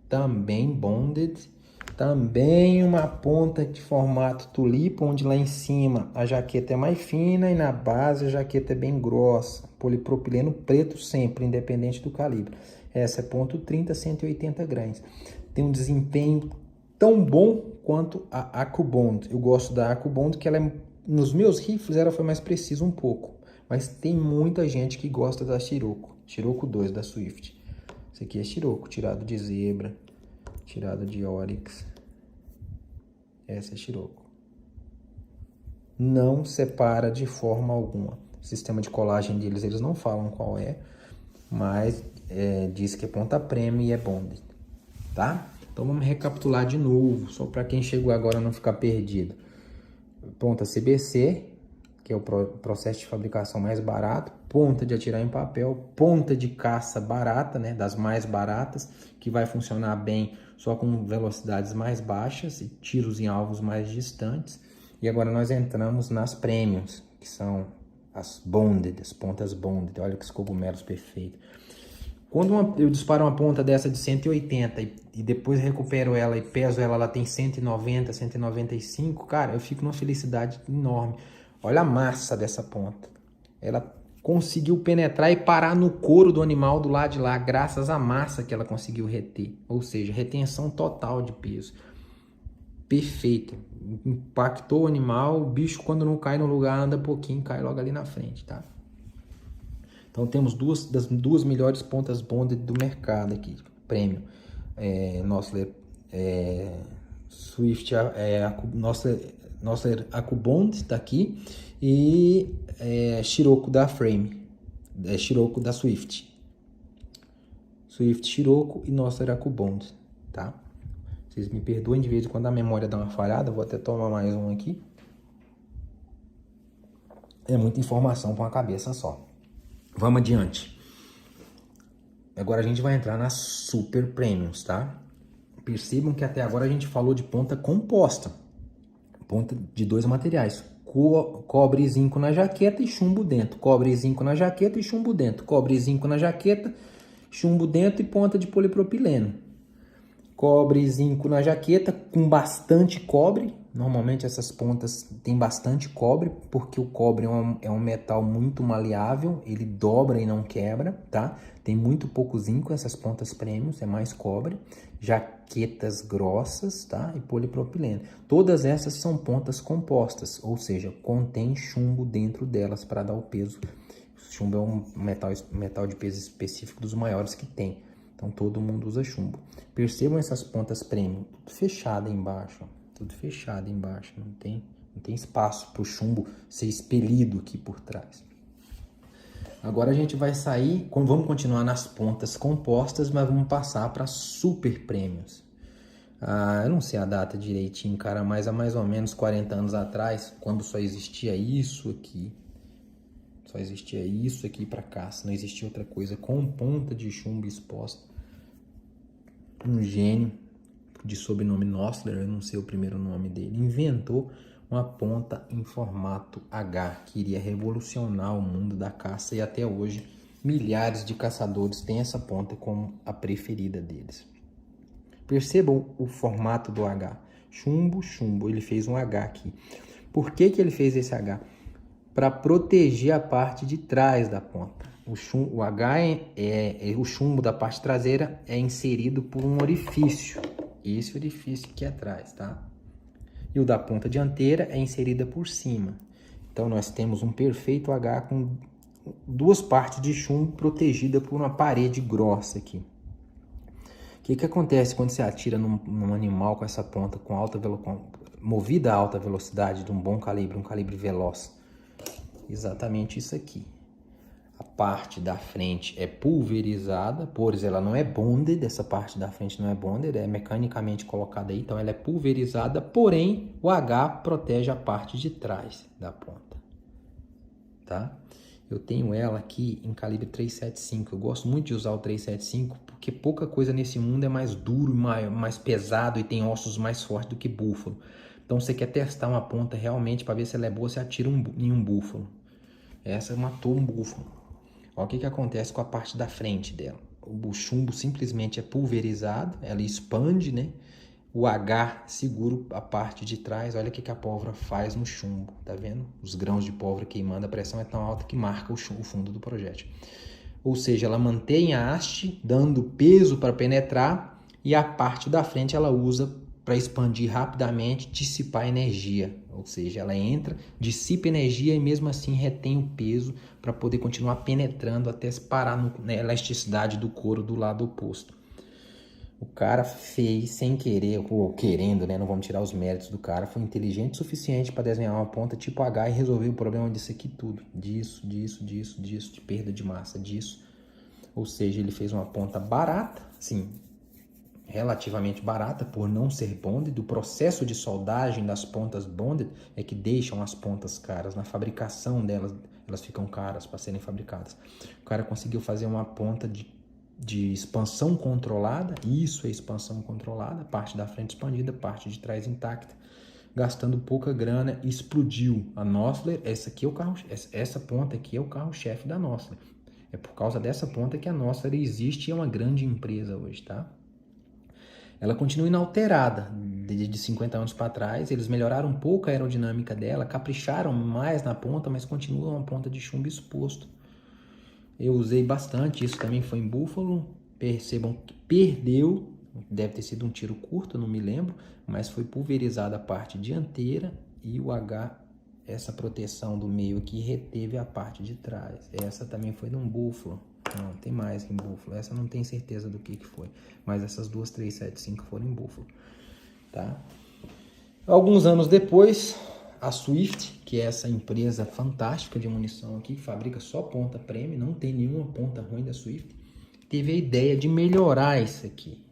Também bonded. Também uma ponta de formato tulipa, onde lá em cima a jaqueta é mais fina e na base a jaqueta é bem grossa. Polipropileno preto sempre, independente do calibre. Essa é ponto .30, 180 gramas. Tem um desempenho tão bom quanto a AccuBond. Eu gosto da AccuBond, que ela nos meus rifles ela foi mais precisa um pouco. Mas tem muita gente que gosta da Scirocco. Scirocco 2 da Swift. Esse aqui é Scirocco, tirado de zebra. Tirado de Oryx. Essa é Scirocco. Não separa de forma alguma. O sistema de colagem deles, eles não falam qual é. Mas diz que é ponta premium e é bonded. Tá? Então vamos recapitular de novo. Só para quem chegou agora não ficar perdido. Ponta CBC, que é o processo de fabricação mais barato. Ponta de atirar em papel. Ponta de caça barata, né? Das mais baratas. Que vai funcionar bem só com velocidades mais baixas e tiros em alvos mais distantes. E agora nós entramos nas premiums, que são as bonded, as pontas bonded. Olha que cogumelos perfeitos. Quando eu disparo uma ponta dessa de 180 e depois recupero ela e peso ela, ela tem 190, 195, cara, eu fico numa felicidade enorme. Olha a massa dessa ponta. Ela conseguiu penetrar e parar no couro do animal do lado de lá, graças à massa que ela conseguiu reter. Ou seja, retenção total de peso. Perfeito. Impactou o animal, o bicho quando não cai no lugar, anda pouquinho, cai logo ali na frente, tá? Então temos duas melhores pontas bonded do mercado aqui, premium. Nosler Swift nossa Akubond tá aqui e Scirocco da Frame, Scirocco da Swift. Swift, Scirocco e nossa Akubond, tá? Vocês me perdoem de vez em quando a memória dá uma falhada, vou até tomar mais um aqui. É muita informação para uma cabeça só. Vamos adiante. Agora a gente vai entrar nas Super Premiums, tá? Percebam que até agora a gente falou de ponta composta. Ponta de 2 materiais. Cobre e zinco na jaqueta e chumbo dentro. Cobre e zinco na jaqueta e chumbo dentro. Cobre e zinco na jaqueta, chumbo dentro e ponta de polipropileno. Cobre e zinco na jaqueta com bastante cobre. Normalmente essas pontas têm bastante cobre, porque o cobre é um metal muito maleável, ele dobra e não quebra, tá? Tem muito pouco zinco, essas pontas premiums, é mais cobre. Jaquetas grossas, tá? E polipropileno. Todas essas são pontas compostas, ou seja, contém chumbo dentro delas para dar o peso. O chumbo é um metal de peso específico dos maiores que tem. Então todo mundo usa chumbo. Percebam essas pontas premium, tudo fechado embaixo, ó. Tudo fechado embaixo, não tem espaço para o chumbo ser expelido aqui por trás. Agora a gente vai sair, vamos continuar nas pontas compostas, mas vamos passar para super premiums. Eu não sei a data direitinho, cara, mas há mais ou menos 40 anos atrás, quando só existia isso aqui, para caça, não existia outra coisa, com ponta de chumbo exposta. Um gênio de sobrenome Nossler, eu não sei o primeiro nome dele, inventou uma ponta em formato H, que iria revolucionar o mundo da caça, e até hoje milhares de caçadores têm essa ponta como a preferida deles. Percebam o formato do H, chumbo, chumbo, ele fez um H aqui. Por que ele fez esse H? Para proteger a parte de trás da ponta. O H o chumbo da parte traseira é inserido por um orifício. Esse orifício aqui atrás, tá? E o da ponta dianteira é inserida por cima. Então nós temos um perfeito H com 2 partes de chumbo protegida por uma parede grossa aqui. O que acontece quando você atira num animal com essa ponta movida a alta velocidade de um bom calibre, um calibre veloz? Exatamente isso aqui. A parte da frente é pulverizada, pois ela não é bonded, essa parte da frente não é bonded, é mecanicamente colocada aí, então ela é pulverizada, porém o H protege a parte de trás da ponta, tá? Eu tenho ela aqui em calibre 375, eu gosto muito de usar o 375 porque pouca coisa nesse mundo é mais duro, mais pesado e tem ossos mais fortes do que búfalo. Então você quer testar uma ponta realmente para ver se ela é boa, você atira em um búfalo. Essa matou um búfalo. Olha o que acontece com a parte da frente dela. O chumbo simplesmente é pulverizado, ela expande, né? O H segura a parte de trás. Olha o que a pólvora faz no chumbo, tá vendo? Os grãos de pólvora queimando, a pressão é tão alta que marca o fundo do projétil. Ou seja, ela mantém a haste, dando peso para penetrar, e a parte da frente ela usa para expandir rapidamente, dissipar energia. Ou seja, ela entra, dissipa energia e mesmo assim retém o peso para poder continuar penetrando até se parar na elasticidade do couro do lado oposto. O cara fez sem querer, ou querendo, né? Não vamos tirar os méritos do cara. Foi inteligente o suficiente para desenhar uma ponta tipo H e resolver o problema disso aqui tudo. Disso, de perda de massa, disso. Ou seja, ele fez uma ponta barata, sim, relativamente barata por não ser bonded. O processo de soldagem das pontas bonded é que deixam as pontas caras. Na fabricação delas, elas ficam caras para serem fabricadas. O cara conseguiu fazer uma ponta de expansão controlada. Isso é expansão controlada. Parte da frente expandida, parte de trás intacta. Gastando pouca grana, explodiu a Nossler. Essa ponta aqui é o carro-chefe da Nossler. É por causa dessa ponta que a Nossler existe e é uma grande empresa hoje, tá? Ela continua inalterada de 50 anos para trás. Eles melhoraram um pouco a aerodinâmica dela, capricharam mais na ponta, mas continua uma ponta de chumbo exposto. Eu usei bastante, isso também foi em búfalo. Percebam que perdeu, deve ter sido um tiro curto, não me lembro, mas foi pulverizada a parte dianteira e o H, essa proteção do meio aqui, reteve a parte de trás. Essa também foi num búfalo. Não, tem mais em búfalo. Essa eu não tenho certeza do que foi. Mas essas duas 375 foram em búfalo. Tá? Alguns anos depois, a Swift, que é essa empresa fantástica de munição aqui, que fabrica só ponta premium, não tem nenhuma ponta ruim da Swift, teve a ideia de melhorar isso aqui.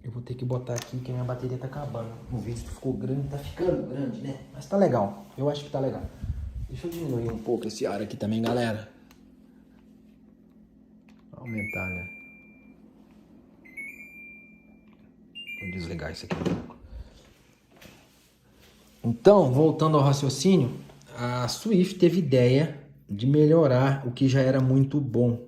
Eu vou ter que botar aqui que a minha bateria tá acabando. O vídeo ficou grande, tá ficando grande, né? Mas tá legal. Eu acho que tá legal. Deixa eu diminuir um pouco esse ar aqui também, galera. Aumentar, né? Vou desligar isso aqui um pouco. Então, voltando ao raciocínio, a Swift teve ideia de melhorar o que já era muito bom.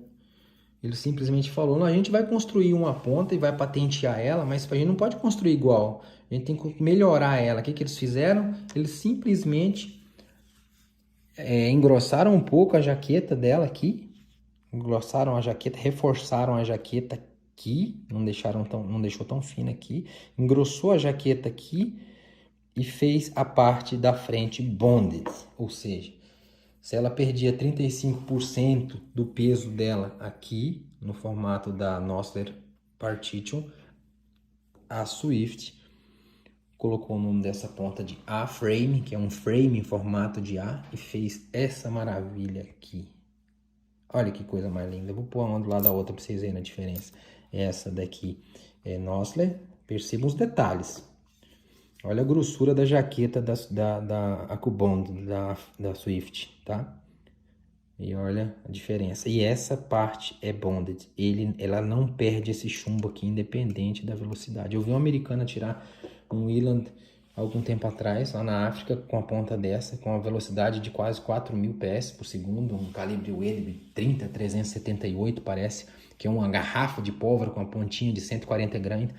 Ele simplesmente falou, não, a gente vai construir uma ponta e vai patentear ela, mas a gente não pode construir igual. A gente tem que melhorar ela. O que eles fizeram? Eles simplesmente engrossaram um pouco a jaqueta dela aqui. Engrossaram a jaqueta, reforçaram a jaqueta aqui. Não deixou tão fina aqui. Engrossou a jaqueta aqui e fez a parte da frente bonded. Ou seja, se ela perdia 35% do peso dela aqui, no formato da Nosler Partition, a Swift colocou o nome dessa ponta de A-frame, que é um frame em formato de A, e fez essa maravilha aqui. Olha que coisa mais linda. Eu vou pôr uma do lado da outra para vocês verem a diferença. Essa daqui é Nosler. Percebam os detalhes. Olha a grossura da jaqueta da AccuBond, da Swift, tá? E olha a diferença. E essa parte é bonded. Ela não perde esse chumbo aqui, independente da velocidade. Eu vi uma americana tirar um Wieland algum tempo atrás, lá na África, com a ponta dessa, com a velocidade de quase 4.000 PS por segundo, um calibre Weatherby 30-378, parece, que é uma garrafa de pólvora com a pontinha de 140 gramas.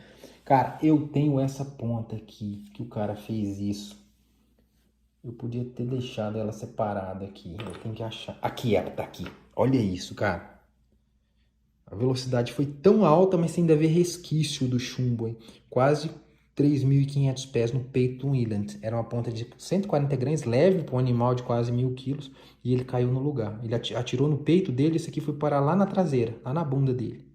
Cara, eu tenho essa ponta aqui, que o cara fez isso. Eu podia ter deixado ela separada aqui. Eu tenho que achar. Aqui, ela tá aqui. Olha isso, cara. A velocidade foi tão alta, mas ainda vê resquício do chumbo, hein? Quase 3.500 pés no peito do Wieland. Era uma ponta de 140 gramas, leve para um animal de quase 1.000 quilos. E ele caiu no lugar. Ele atirou no peito dele, isso aqui foi parar lá na traseira, lá na bunda dele.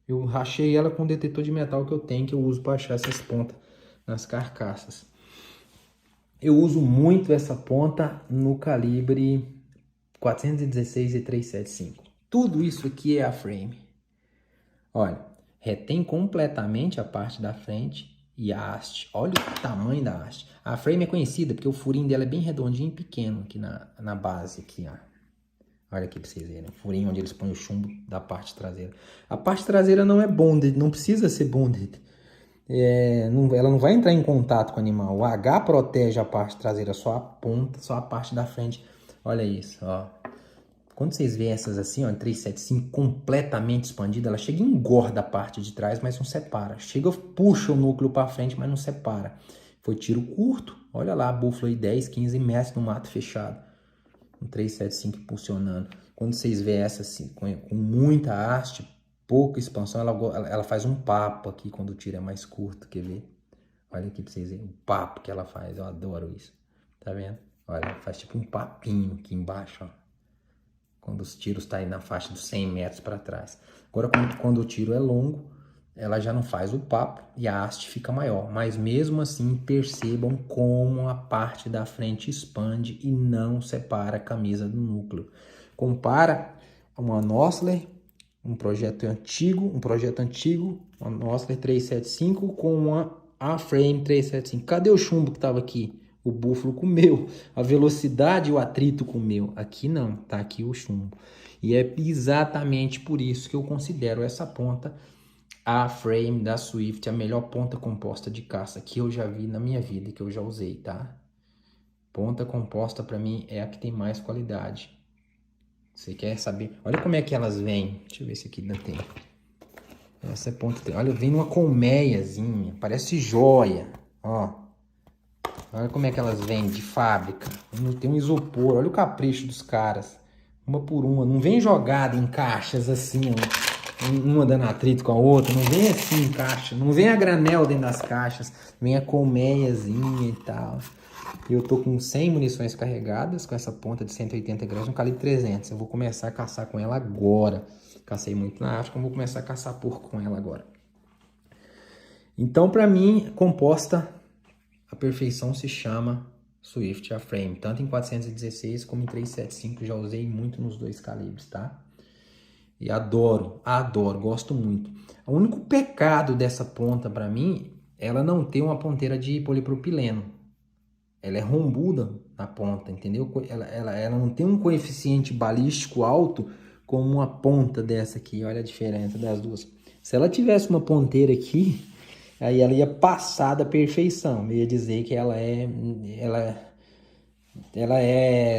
Eu rachei ela com um detetor de metal que eu tenho, que eu uso para achar essas pontas nas carcaças. Eu uso muito essa ponta no calibre 416 e 375. Tudo isso aqui é a frame. Olha, retém completamente a parte da frente e a haste. Olha o tamanho da haste. A frame é conhecida porque o furinho dela é bem redondinho e pequeno aqui na base. Aqui, ó. Olha aqui pra vocês verem. O furinho onde eles põem o chumbo da parte traseira. A parte traseira não é bonded, não precisa ser bonded. Ela não vai entrar em contato com o animal. O H protege a parte traseira, só a ponta, só a parte da frente. Olha isso, ó. Quando vocês veem essas assim, ó, em 375 completamente expandida, ela chega e engorda a parte de trás, mas não separa. Chega, puxa o núcleo para frente, mas não separa. Foi tiro curto. Olha lá, a búfala aí 10, 15 metros no mato fechado. Um 375 impulsionando. Quando vocês veem essa assim, com muita haste, pouca expansão, ela faz um papo aqui quando o tiro é mais curto, quer ver? Olha aqui pra vocês verem o papo que ela faz, eu adoro isso. Tá vendo? Olha, faz tipo um papinho aqui embaixo, ó. Quando os tiros tá aí na faixa dos 100 metros para trás. Agora, quando o tiro é longo, ela já não faz o papo e a haste fica maior. Mas mesmo assim, percebam como a parte da frente expande e não separa a camisa do núcleo. Compara uma Nosler, um projeto antigo, uma Nosler 375 com uma A-frame 375. Cadê o chumbo que estava aqui? O búfalo comeu. A velocidade e o atrito comeu. Aqui não, tá aqui o chumbo. E é exatamente por isso que eu considero essa ponta A-frame da Swift a melhor ponta composta de caça que eu já vi na minha vida, que eu já usei, tá? Ponta composta para mim é a que tem mais qualidade. Você quer saber? Olha como é que elas vêm. Deixa eu ver se aqui ainda tem. Essa ponta tem. Olha, vem numa colmeiazinha. Parece joia. Ó. Olha como é que elas vêm de fábrica. Tem um isopor. Olha o capricho dos caras. Uma por uma. Não vem jogada em caixas assim, ó. uma dando atrito com a outra. Não vem assim em caixa, não vem a granel dentro das caixas, vem a colmeiazinha e tal. Eu tô com 100 munições carregadas com essa ponta de 180 gramas no calibre 300. Eu vou começar a caçar com ela agora. Cacei muito na África, eu vou começar a caçar porco com ela agora. Então, para mim, composta, a perfeição se chama Swift A-Frame. Tanto em 416 como em 375, já usei muito nos dois calibres, tá? E adoro, gosto muito. O único pecado dessa ponta para mim, ela não tem uma ponteira de polipropileno. Ela é rombuda na ponta, entendeu? Ela não tem um coeficiente balístico alto como uma ponta dessa aqui. Olha a diferença das duas. Se ela tivesse uma ponteira aqui, aí ela ia passar da perfeição. Eu ia dizer que ela é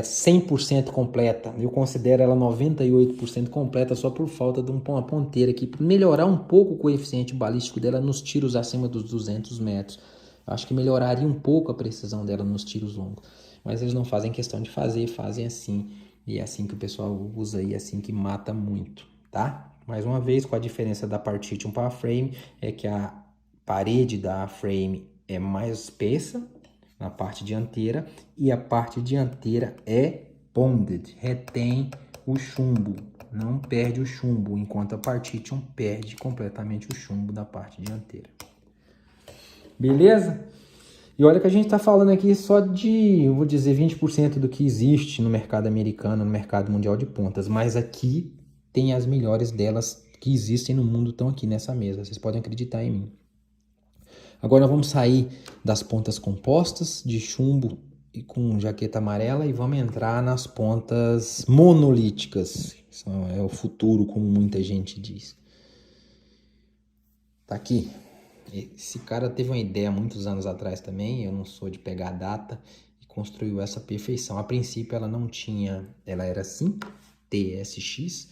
100% completa. Eu considero ela 98% completa só por falta de uma ponteira aqui. Para melhorar um pouco o coeficiente balístico dela nos tiros acima dos 200 metros. Acho que melhoraria um pouco a precisão dela nos tiros longos. Mas eles não fazem questão de fazer, fazem assim. E é assim que o pessoal usa e é assim que mata muito, tá? Mais uma vez, com a diferença da partition para a frame, é que a parede da frame é mais espessa na parte dianteira e a parte dianteira é bonded, retém o chumbo, não perde o chumbo, enquanto a partition perde completamente o chumbo da parte dianteira. Beleza? E olha que a gente está falando aqui só de, eu vou dizer, 20% do que existe no mercado americano, no mercado mundial de pontas. Mas aqui tem as melhores delas que existem no mundo, estão aqui nessa mesa. Vocês podem acreditar em mim. Agora nós vamos sair das pontas compostas de chumbo e com jaqueta amarela e vamos entrar nas pontas monolíticas. É o futuro, como muita gente diz. Tá aqui. Esse cara teve uma ideia muitos anos atrás também, eu não sou de pegar a data, e construiu essa perfeição. A princípio ela não tinha, ela era assim, TSX,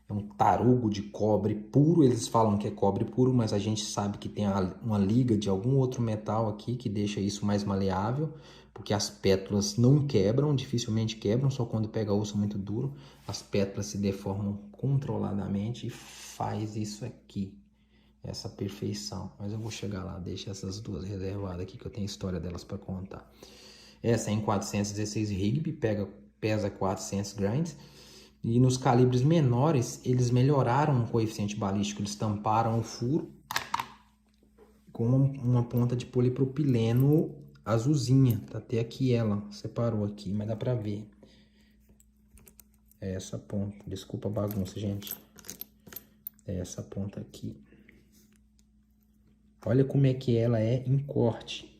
é um tarugo de cobre puro, eles falam que é cobre puro, mas a gente sabe que tem uma liga de algum outro metal aqui que deixa isso mais maleável, porque as pétalas não quebram, dificilmente quebram, só quando pega osso muito duro, as pétalas se deformam controladamente e faz isso aqui. Essa perfeição, mas eu vou chegar lá, deixa essas duas reservadas aqui que eu tenho história delas para contar. Essa é em 416 Rigby, pesa 400 grains, e nos calibres menores eles melhoraram o coeficiente balístico, eles tamparam o furo com uma ponta de polipropileno azulzinha, tá até aqui ela, separou aqui, mas dá para ver. É essa ponta, desculpa a bagunça, gente. É essa ponta aqui. Olha como é que ela é em corte.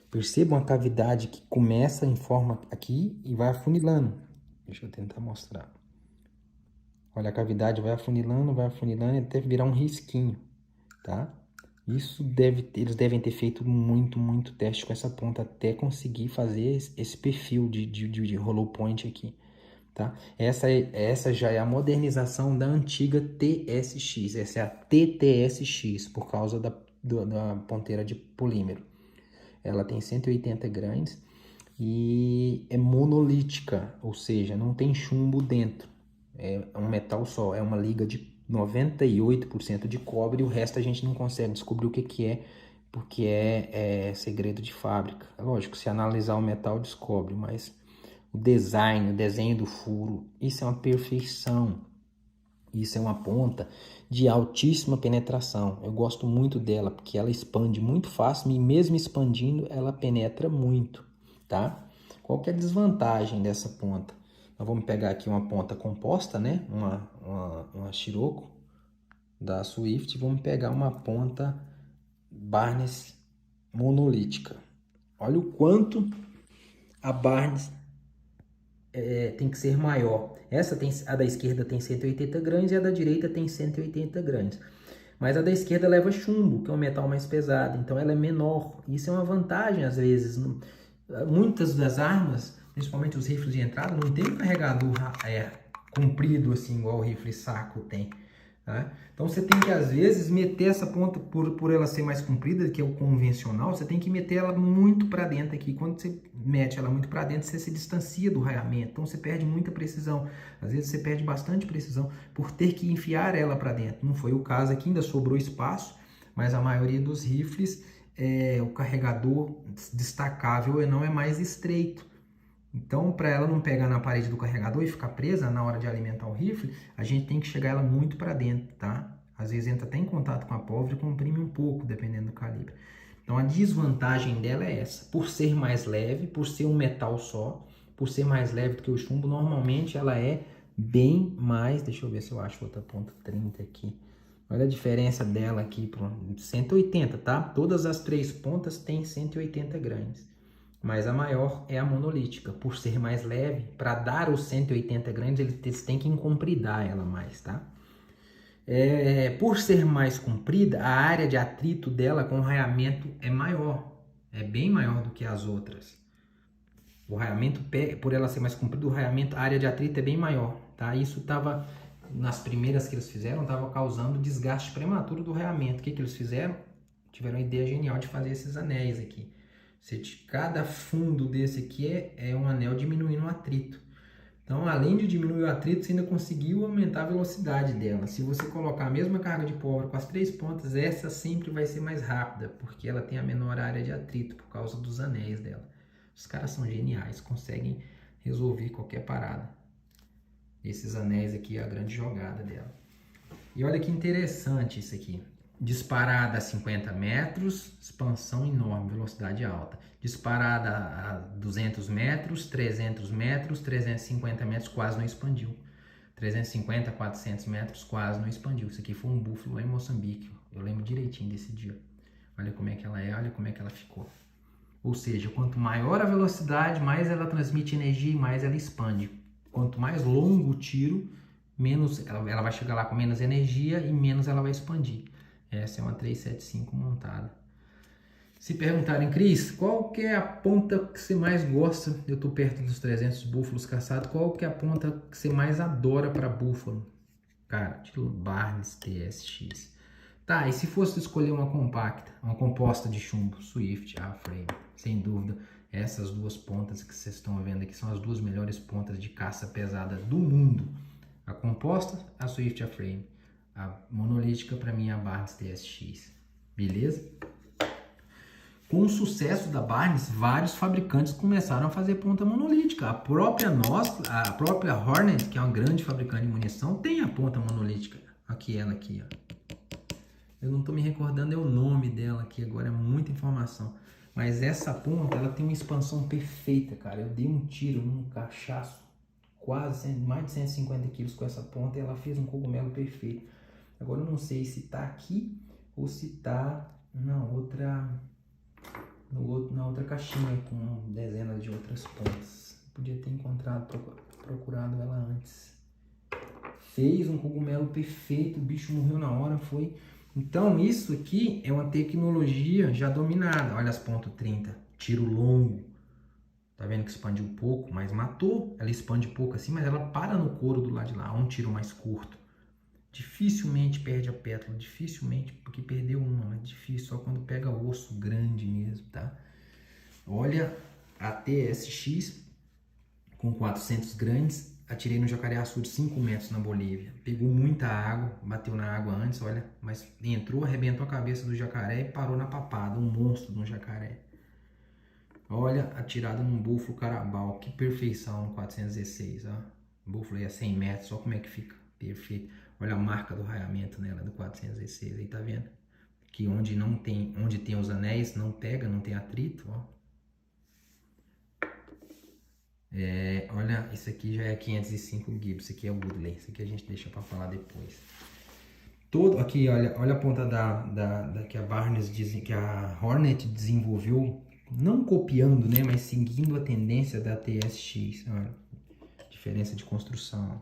Percebam a cavidade que começa em forma aqui e vai afunilando. Deixa eu tentar mostrar. Olha, a cavidade vai afunilando e até virar um risquinho, tá? Isso eles devem ter feito muito teste com essa ponta até conseguir fazer esse perfil de hollow point aqui, tá? Essa já é a modernização da antiga TSX. Essa é a TTSX, por causa da ponteira de polímero. Ela tem 180 grains e é monolítica, ou seja, não tem chumbo dentro. É um metal só, é uma liga de 98% de cobre e o resto a gente não consegue descobrir o que é, porque é segredo de fábrica. É lógico, se analisar o metal descobre, mas o desenho do furo, isso é uma perfeição. Isso é uma ponta de altíssima penetração. Eu gosto muito dela porque ela expande muito fácil e mesmo expandindo ela penetra muito, tá? Qual que é a desvantagem dessa ponta? Nós vamos pegar aqui uma ponta composta, né? Uma Scirocco da Swift. Vamos pegar uma ponta Barnes monolítica. Olha o quanto a Barnes tem que ser maior. A da esquerda tem 180 grains e a da direita tem 180 grains. Mas a da esquerda leva chumbo, que é um metal mais pesado, então ela é menor. Isso é uma vantagem às vezes. Muitas das armas, principalmente os rifles de entrada, não tem um carregador comprido assim, igual o rifle saco tem. tá? Então você tem que às vezes meter essa ponta, por ela ser mais comprida, que é o convencional, você tem que meter ela muito para dentro aqui. Quando você mete ela muito para dentro, você se distancia do raiamento, então você perde muita precisão. Às vezes você perde bastante precisão por ter que enfiar ela para dentro. Não foi o caso aqui, ainda sobrou espaço, mas a maioria dos rifles, o carregador destacável não é mais estreito. Então, para ela não pegar na parede do carregador e ficar presa na hora de alimentar o rifle, a gente tem que chegar ela muito para dentro, tá? Às vezes entra até em contato com a pólvora e comprime um pouco, dependendo do calibre. Então, a desvantagem dela é essa. Por ser mais leve, por ser um metal só, por ser mais leve do que o chumbo, normalmente ela é bem mais... Deixa eu ver se eu acho outra ponta 30 aqui. Olha a diferença dela aqui para 180, tá? Todas as três pontas têm 180 gramas. Mas a maior é a monolítica. Por ser mais leve, para dar os 180 gramas, eles têm que encompridar ela mais, tá? Por ser mais comprida, a área de atrito dela com o raiamento é maior. É bem maior do que as outras. O raiamento, por ela ser mais comprida, a área de atrito é bem maior, tá? Isso estava, nas primeiras que eles fizeram, estava causando desgaste prematuro do raiamento. O que eles fizeram? Tiveram a ideia genial de fazer esses anéis aqui. Cada fundo desse aqui é um anel diminuindo o atrito. Então, além de diminuir o atrito, você ainda conseguiu aumentar a velocidade dela. Se você colocar a mesma carga de pólvora com as três pontas, essa sempre vai ser mais rápida, porque ela tem a menor área de atrito por causa dos anéis dela. Os caras são geniais, conseguem resolver qualquer parada. Esses anéis aqui é a grande jogada dela. E olha que interessante isso aqui. Disparada a 50 metros, expansão enorme, velocidade alta. Disparada a 200 metros, 300 metros, 350 metros, quase não expandiu. 350, 400 metros, quase não expandiu. Isso aqui foi um búfalo lá em Moçambique. Eu lembro direitinho desse dia. Olha como é que ela é, olha como é que ela ficou. Ou seja, quanto maior a velocidade, mais ela transmite energia e mais ela expande. Quanto mais longo o tiro, menos ela vai chegar lá com menos energia e menos ela vai expandir. Essa é uma 375 montada. Se perguntarem, Cris, qual que é a ponta que você mais gosta? Eu estou perto dos 300 búfalos caçados. Qual que é a ponta que você mais adora para búfalo? Cara, tiro Barnes TSX. Tá, e se fosse escolher uma compacta, uma composta de chumbo, Swift, A-Frame, sem dúvida, essas duas pontas que vocês estão vendo aqui são as duas melhores pontas de caça pesada do mundo. A composta, a Swift A-Frame. A monolítica, para mim, é a Barnes TSX. Beleza? Com o sucesso da Barnes, vários fabricantes começaram a fazer ponta monolítica. A própria Hornet, que é uma grande fabricante de munição, tem a ponta monolítica. Aqui, ela aqui, ó. Eu não estou me recordando o nome dela aqui agora, é muita informação. Mas essa ponta, ela tem uma expansão perfeita, cara. Eu dei um tiro num cachaço, quase mais de 150 quilos com essa ponta, e ela fez um cogumelo perfeito. Agora eu não sei se tá aqui ou se tá na outra caixinha com dezenas de outras pontas. Podia ter procurado ela antes. Fez um cogumelo perfeito, o bicho morreu na hora, foi. Então isso aqui é uma tecnologia já dominada. Olha as pontas 30, tiro longo. Tá vendo que expandiu um pouco, mas matou. Ela expande pouco assim, mas ela para no couro do lado de lá. Um tiro mais curto. Dificilmente perde a pétala, dificilmente, porque perdeu uma, mas difícil, só quando pega osso grande mesmo, tá? Olha a TSX com 400 gramas, atirei no jacareaçu de 5 metros na Bolívia. Pegou muita água, bateu na água antes, olha, mas entrou, arrebentou a cabeça do jacaré e parou na papada, um monstro de um jacaré. Olha, atirada num búfalo carabao, que perfeição no 416, ó. O búfalo aí a 100 metros, olha como é que fica, perfeito. Olha a marca do raiamento nela, do 416, aí tá vendo? Que onde tem os anéis, não pega, não tem atrito, ó. Olha, isso aqui já é 505 Gibbs, isso aqui é Woodley, isso aqui a gente deixa para falar depois. Aqui, olha a ponta que a Barnes que a Hornet desenvolveu, não copiando, né, mas seguindo a tendência da TSX. Olha, diferença de construção,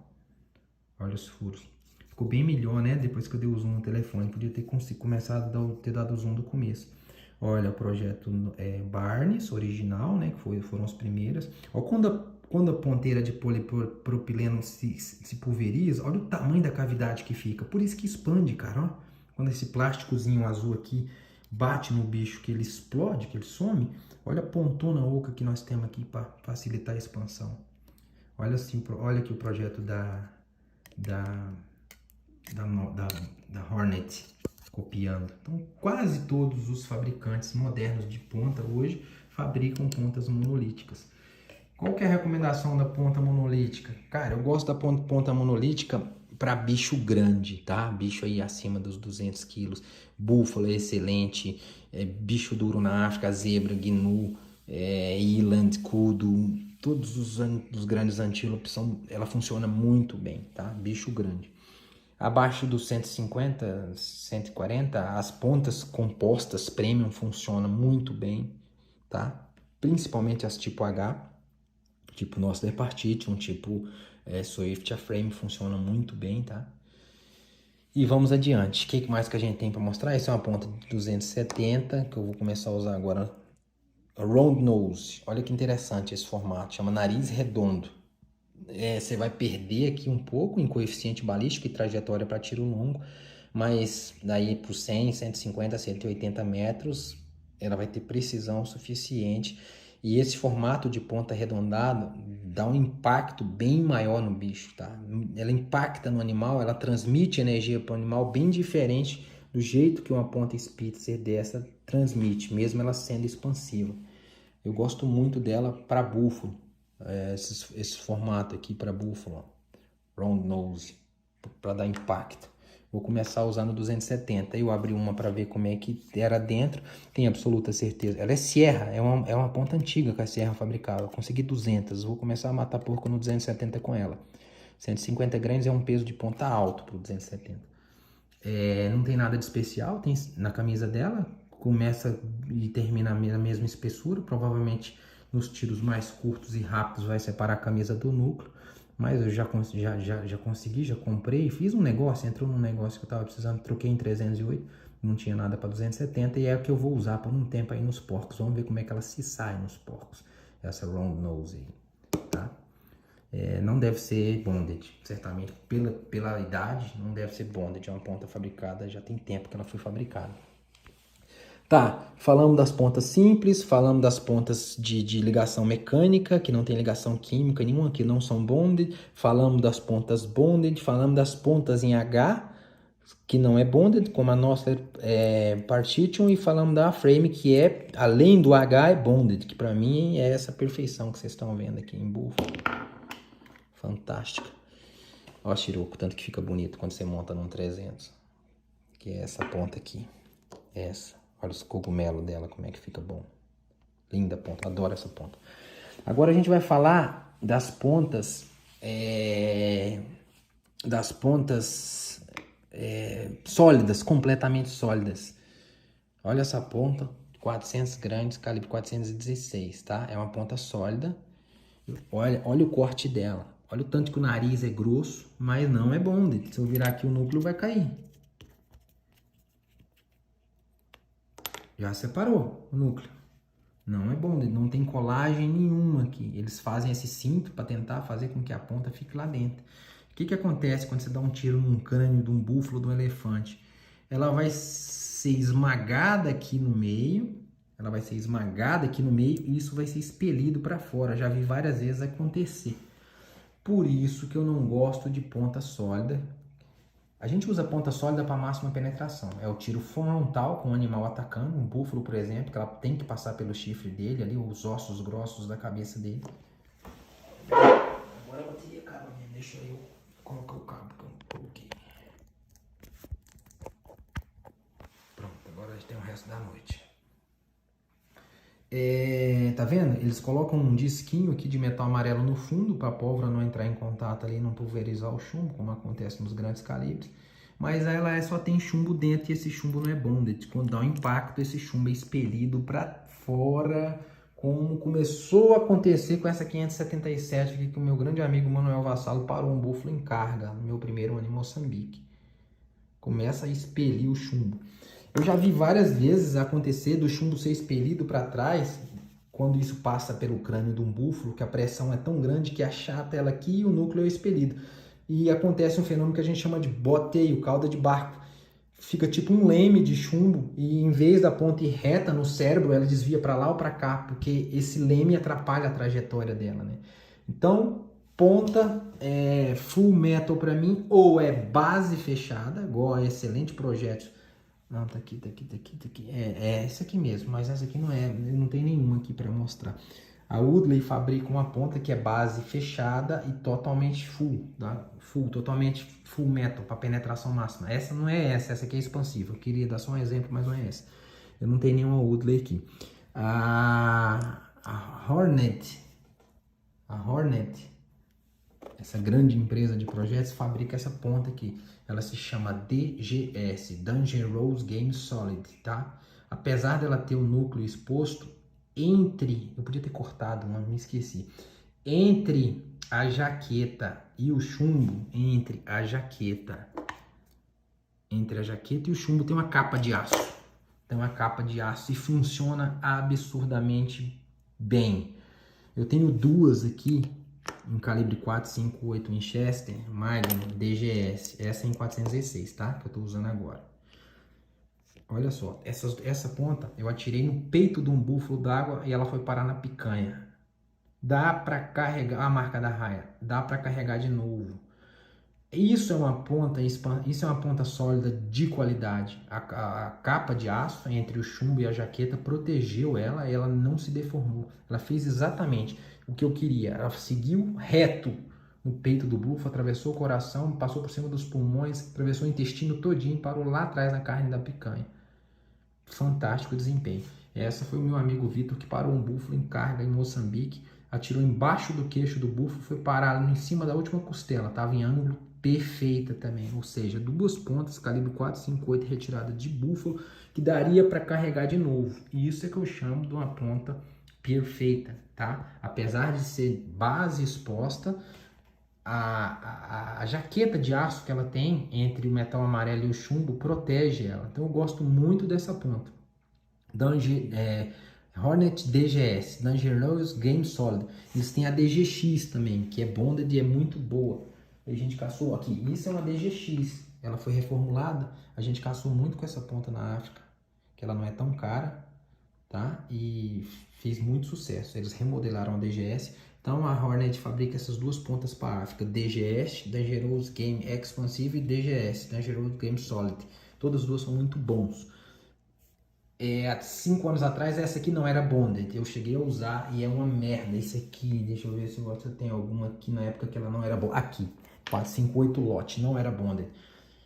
olha os furos. Ficou bem melhor, né, depois que eu dei o zoom no telefone. Podia ter começado a ter dado o zoom do começo. Olha o projeto Barnes, original, né? Que foram as primeiras. Olha quando a ponteira de polipropileno se pulveriza, olha o tamanho da cavidade que fica. Por isso que expande, cara, ó. Quando esse plásticozinho azul aqui bate no bicho, que ele explode, que ele some, olha a pontona oca que nós temos aqui para facilitar a expansão. Olha assim, olha aqui o projeto da Hornet copiando. Então, quase todos os fabricantes modernos de ponta hoje fabricam pontas monolíticas. Qual que é a recomendação da ponta monolítica? Cara, eu gosto da ponta monolítica para bicho grande, tá? Bicho aí acima dos 200 quilos. Búfalo é excelente. Bicho duro na África, zebra, gnu, eland, kudu. Todos os grandes antílopes, ela funciona muito bem, tá? Bicho grande. Abaixo dos 150, 140, as pontas compostas premium funcionam muito bem, tá? Principalmente as tipo H, tipo Noster Partition, tipo Swift A-Frame funciona muito bem, tá? E vamos adiante. O que mais que a gente tem para mostrar? Essa é uma ponta de 270 que eu vou começar a usar agora. Round Nose. Olha que interessante esse formato. Chama nariz redondo. Você vai perder aqui um pouco em coeficiente balístico e trajetória para tiro longo, mas daí para os 100, 150, 180 metros, ela vai ter precisão suficiente. E esse formato de ponta arredondada dá um impacto bem maior no bicho, tá? Ela impacta no animal, ela transmite energia para o animal bem diferente do jeito que uma ponta Spitzer dessa transmite, mesmo ela sendo expansiva. Eu gosto muito dela para búfalo. Esse formato aqui para búfalo, round nose, para dar impacto. Vou começar a usar no 270. Eu abri uma para ver como é que era dentro. Tenho absoluta certeza. Ela é Sierra, é uma ponta antiga que a Sierra fabricava. Eu consegui 200. Vou começar a matar porco no 270 com ela. 150 gramas é um peso de ponta alto para o 270. Não tem nada de especial. Tem na camisa dela. Começa e termina na mesma espessura. Provavelmente nos tiros mais curtos e rápidos vai separar a camisa do núcleo, mas eu já consegui, já comprei, fiz um negócio, entrou num negócio que eu tava precisando, troquei em 308, não tinha nada para 270 e é o que eu vou usar por um tempo aí nos porcos. Vamos ver como é que ela se sai nos porcos, essa round nose aí, tá? Não deve ser bonded, certamente pela idade, não deve ser bonded, é uma ponta fabricada, já tem tempo que ela foi fabricada. Tá, falamos das pontas simples, falamos das pontas de ligação mecânica, que não tem ligação química nenhuma, que não são bonded. Falamos das pontas bonded, falamos das pontas em H, que não é bonded, como a nossa Partition, e falamos da frame, que além do H, é bonded, que para mim é essa perfeição que vocês estão vendo aqui em búfalo. Fantástica. Ó, Chiroco, tanto que fica bonito quando você monta num 300. Que é essa ponta aqui, essa. Olha os cogumelos dela, como é que fica bom. Linda ponta, adoro essa ponta. Agora a gente vai falar das pontas, sólidas, completamente sólidas. Olha essa ponta, 400 gramas, calibre 416, tá? É uma ponta sólida. Olha o corte dela. Olha o tanto que o nariz é grosso, mas não é bonded. Se eu virar aqui o núcleo vai cair. Já separou o núcleo. Não é bonded, não tem colagem nenhuma aqui. Eles fazem esse cinto para tentar fazer com que a ponta fique lá dentro. O que acontece quando você dá um tiro num crânio de um búfalo, de um elefante? Ela vai ser esmagada aqui no meio. Ela vai ser esmagada aqui no meio e isso vai ser expelido para fora. Já vi várias vezes acontecer. Por isso que eu não gosto de ponta sólida. A gente usa ponta sólida para máxima penetração. É o tiro frontal com o animal atacando, um búfalo, por exemplo, que ela tem que passar pelo chifre dele, ali, os ossos grossos da cabeça dele. Agora a bateria acaba mesmo, deixa eu colocar o cabo que eu coloquei. Pronto, agora a gente tem o resto da noite. Tá vendo? Eles colocam um disquinho aqui de metal amarelo no fundo para a pólvora não entrar em contato ali e não pulverizar o chumbo, como acontece nos grandes calibres. Mas ela só tem chumbo dentro e esse chumbo não é bonded. Quando dá um impacto, esse chumbo é expelido para fora, como começou a acontecer com essa 577 aqui, que o meu grande amigo Manuel Vassalo parou um búfalo em carga no meu primeiro ano em Moçambique. Começa a expelir o chumbo. Eu já vi várias vezes acontecer do chumbo ser expelido para trás, quando isso passa pelo crânio de um búfalo, que a pressão é tão grande que achata ela aqui e o núcleo é expelido. E acontece um fenômeno que a gente chama de boteio, cauda de barco. Fica tipo um leme de chumbo e em vez da ponta ir reta no cérebro, ela desvia para lá ou para cá, porque esse leme atrapalha a trajetória dela, né? Então, ponta full metal para mim ou é base fechada, igual a Excelente Projetos. Não, tá aqui. É essa aqui mesmo, mas essa aqui não tem nenhuma aqui para mostrar. A Woodley fabrica uma ponta que é base fechada e totalmente full, tá? Totalmente full metal para penetração máxima. Essa não é essa aqui é expansiva. Eu queria dar só um exemplo, mas não é essa. Eu não tenho nenhuma Woodley aqui. A Hornet, essa grande empresa de projetos, fabrica essa ponta aqui. Ela se chama DGS, Dangerous Game Solid, tá? Apesar dela ter o núcleo exposto, eu podia ter cortado, mas me esqueci. Entre a jaqueta e o chumbo, entre a jaqueta e o chumbo tem uma capa de aço. Tem uma capa de aço e funciona absurdamente bem. Eu tenho duas aqui, em calibre 458 Winchester, Magnum DGS, essa em 416, tá? Que eu tô usando agora. Olha só, essa ponta eu atirei no peito de um búfalo d'água e ela foi parar na picanha. Dá para carregar a marca da raia, dá para carregar de novo. Isso é uma ponta sólida de qualidade. A capa de aço entre o chumbo e a jaqueta protegeu ela e ela não se deformou. Ela fez exatamente o que eu queria. Ela seguiu reto no peito do búfalo, atravessou o coração, passou por cima dos pulmões, atravessou o intestino todinho e parou lá atrás na carne da picanha. Fantástico desempenho. Essa foi o meu amigo Vitor que parou um búfalo em carga em Moçambique, atirou embaixo do queixo do búfalo, foi parar em cima da última costela, estava em ângulo perfeita também, ou seja, duas pontas, calibre 458 retirada de búfalo, que daria para carregar de novo. E isso é que eu chamo de uma ponta perfeita, tá? Apesar de ser base exposta, a jaqueta de aço que ela tem entre o metal amarelo e o chumbo protege ela. Então eu gosto muito dessa ponta. Hornet DGS, Dangerous Game Solid. Eles têm a DGX também, que é bonded e é muito boa. A gente caçou aqui, isso é uma DGX. Ela foi reformulada, a gente caçou muito com essa ponta na África, que ela não é tão cara, tá? E fez muito sucesso. Eles remodelaram a DGS. Então a Hornet fabrica essas duas pontas para a África, DGS, Dangerous Game Expansive, e DGS, Dangerous Game Solid. Todas as duas são muito bons. Há 5 anos atrás essa aqui não era bonded, eu cheguei a usar e é uma merda. Esse aqui, deixa eu ver se você tem alguma aqui na época que ela não era bonded. Aqui, 458 lote, não era bonded.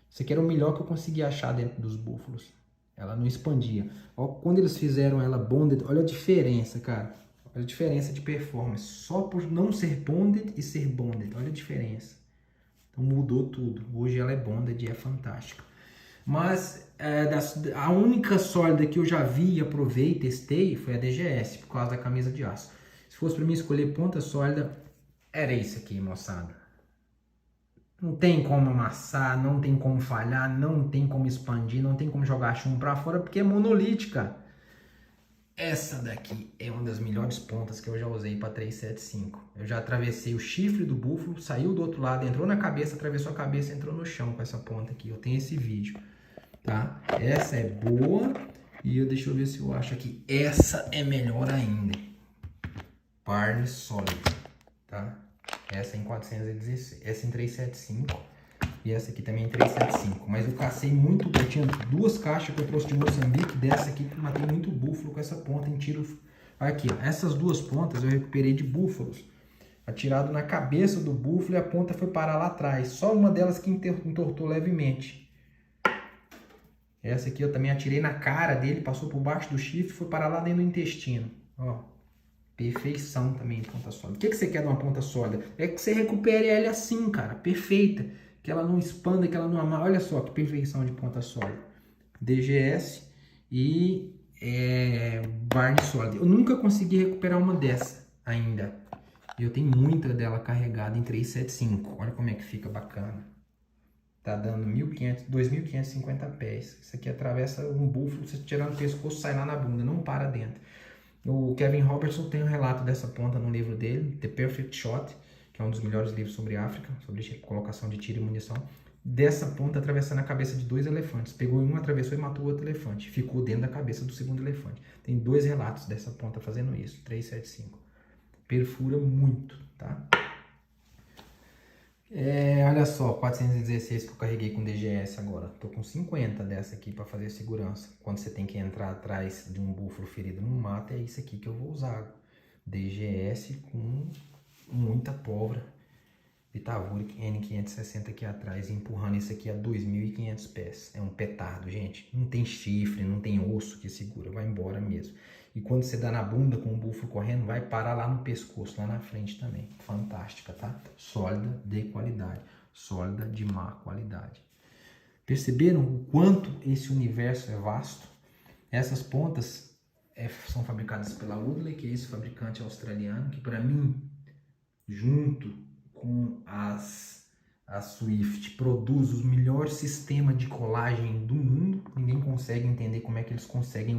Isso aqui era o melhor que eu consegui achar dentro dos búfalos. Ela não expandia. Ó, quando eles fizeram ela bonded, olha a diferença, cara. Olha a diferença de performance. Só por não ser bonded e ser bonded. Olha a diferença. Então mudou tudo. Hoje ela é bonded e é fantástica. Mas a única sólida que eu já vi e aprovei e testei foi a DGS, por causa da camisa de aço. Se fosse para mim escolher ponta sólida, era isso aqui, moçada. Não tem como amassar, não tem como falhar, não tem como expandir, não tem como jogar chumbo para fora, porque é monolítica. Essa daqui é uma das melhores pontas que eu já usei para 375. Eu já atravessei o chifre do búfalo, saiu do outro lado, entrou na cabeça, atravessou a cabeça e entrou no chão com essa ponta aqui. Eu tenho esse vídeo, tá? Essa é boa e deixa eu ver se eu acho aqui. Essa é melhor ainda. Parne Solid, tá? Essa em 416, essa em 375 e essa aqui também em 375. Mas eu cacei muito, eu tinha 2 caixas que eu trouxe de Moçambique, dessa aqui que eu matei muito búfalo com essa ponta em tiro. Aqui, ó, essas 2 pontas eu recuperei de búfalos, atirado na cabeça do búfalo e a ponta foi parar lá atrás. Só uma delas que entortou levemente. Essa aqui eu também atirei na cara dele, passou por baixo do chifre e foi parar lá dentro do intestino. Ó. Perfeição também de ponta sólida. O que você quer de uma ponta sólida? É que você recupere ela assim, cara, perfeita. Que ela não expanda, que ela não amarra. Olha só que perfeição de ponta sólida. DGS e Barney Solid. Eu nunca consegui recuperar uma dessa ainda. Eu tenho muita dela carregada em 375. Olha como é que fica bacana. Tá dando 2.550 pés. Isso aqui atravessa um búfalo, você tirando o pescoço, sai lá na bunda, não para dentro. O Kevin Robertson tem um relato dessa ponta no livro dele, The Perfect Shot, que é um dos melhores livros sobre África, sobre colocação de tiro e munição. Dessa ponta atravessando a cabeça de 2 elefantes. Pegou um, atravessou e matou o outro elefante. Ficou dentro da cabeça do segundo elefante. Tem 2 relatos dessa ponta fazendo isso, 375. Perfura muito, tá? Olha só, 416 que eu carreguei com DGS agora. Tô com 50 dessa aqui para fazer segurança. Quando você tem que entrar atrás de um búfalo ferido no mato, é isso aqui que eu vou usar. DGS com muita pólvora. Vitavuric N560 aqui atrás, empurrando isso aqui a 2.500 pés. É um petardo, gente. Não tem chifre, não tem osso que segura, vai embora mesmo. E quando você dá na bunda com o búfalo correndo, vai parar lá no pescoço, lá na frente também. Fantástica, tá? Sólida de qualidade, sólida de má qualidade. Perceberam o quanto esse universo é vasto? Essas pontas são fabricadas pela Woodley, que é esse fabricante australiano, que para mim, junto com a Swift, produz o melhor sistema de colagem do mundo. Ninguém consegue entender como é que eles conseguem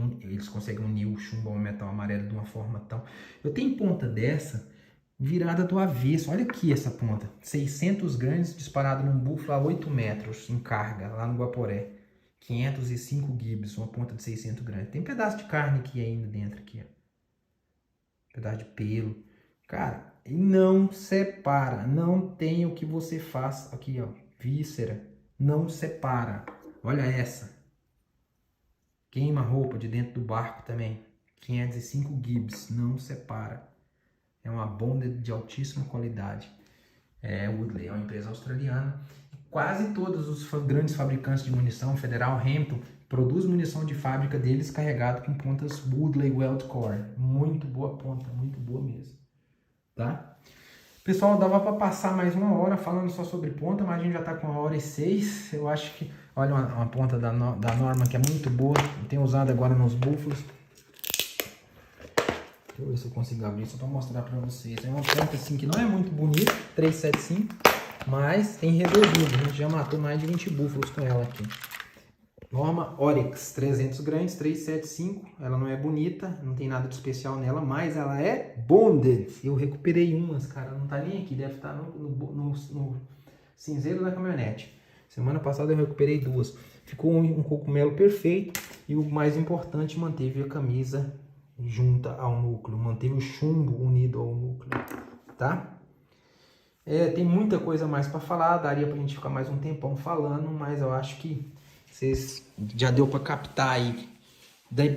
unir o chumbo ao metal amarelo de uma forma tão... Eu tenho ponta dessa virada do avesso. Olha aqui essa ponta. 600 gramas disparado num búfalo a 8 metros em carga, lá no Guaporé. 505 Gibbs, uma ponta de 600 gramas. Tem um pedaço de carne aqui ainda dentro, aqui, ó. Pedaço de pelo. Cara, não separa, não tem o que você faça. Aqui, ó, víscera, não separa. Olha essa. Queima roupa de dentro do barco também. 505 Gibbs, não separa. É uma bomba de altíssima qualidade. Woodley é uma empresa australiana. Quase todos os grandes fabricantes de munição, Federal, Hampton, produz munição de fábrica deles carregado com pontas Woodley Weld Core. Muito boa ponta, muito boa mesmo. Tá? Pessoal, dava para passar mais 1 hora falando só sobre ponta, mas a gente já está com 1h06. Eu acho que, olha, uma ponta da Norman que é muito boa. Eu tenho usado agora nos búfalos. Deixa eu ver se eu consigo abrir só para mostrar para vocês. É uma ponta assim que não é muito bonita, 375, mas tem resolvido. A gente já matou mais de 20 búfalos com ela aqui. Norma Oryx, 300 gramas, 375. Ela não é bonita, não tem nada de especial nela, mas ela é bonded. Eu recuperei umas, cara, não tá nem aqui, deve estar no cinzeiro da caminhonete. Semana passada eu recuperei 2. Ficou um cogumelo perfeito e o mais importante, manteve a camisa junta ao núcleo, manteve o chumbo unido ao núcleo, tá? Tem muita coisa mais para falar, daria pra gente ficar mais um tempão falando, mas eu acho que vocês já deu para captar aí,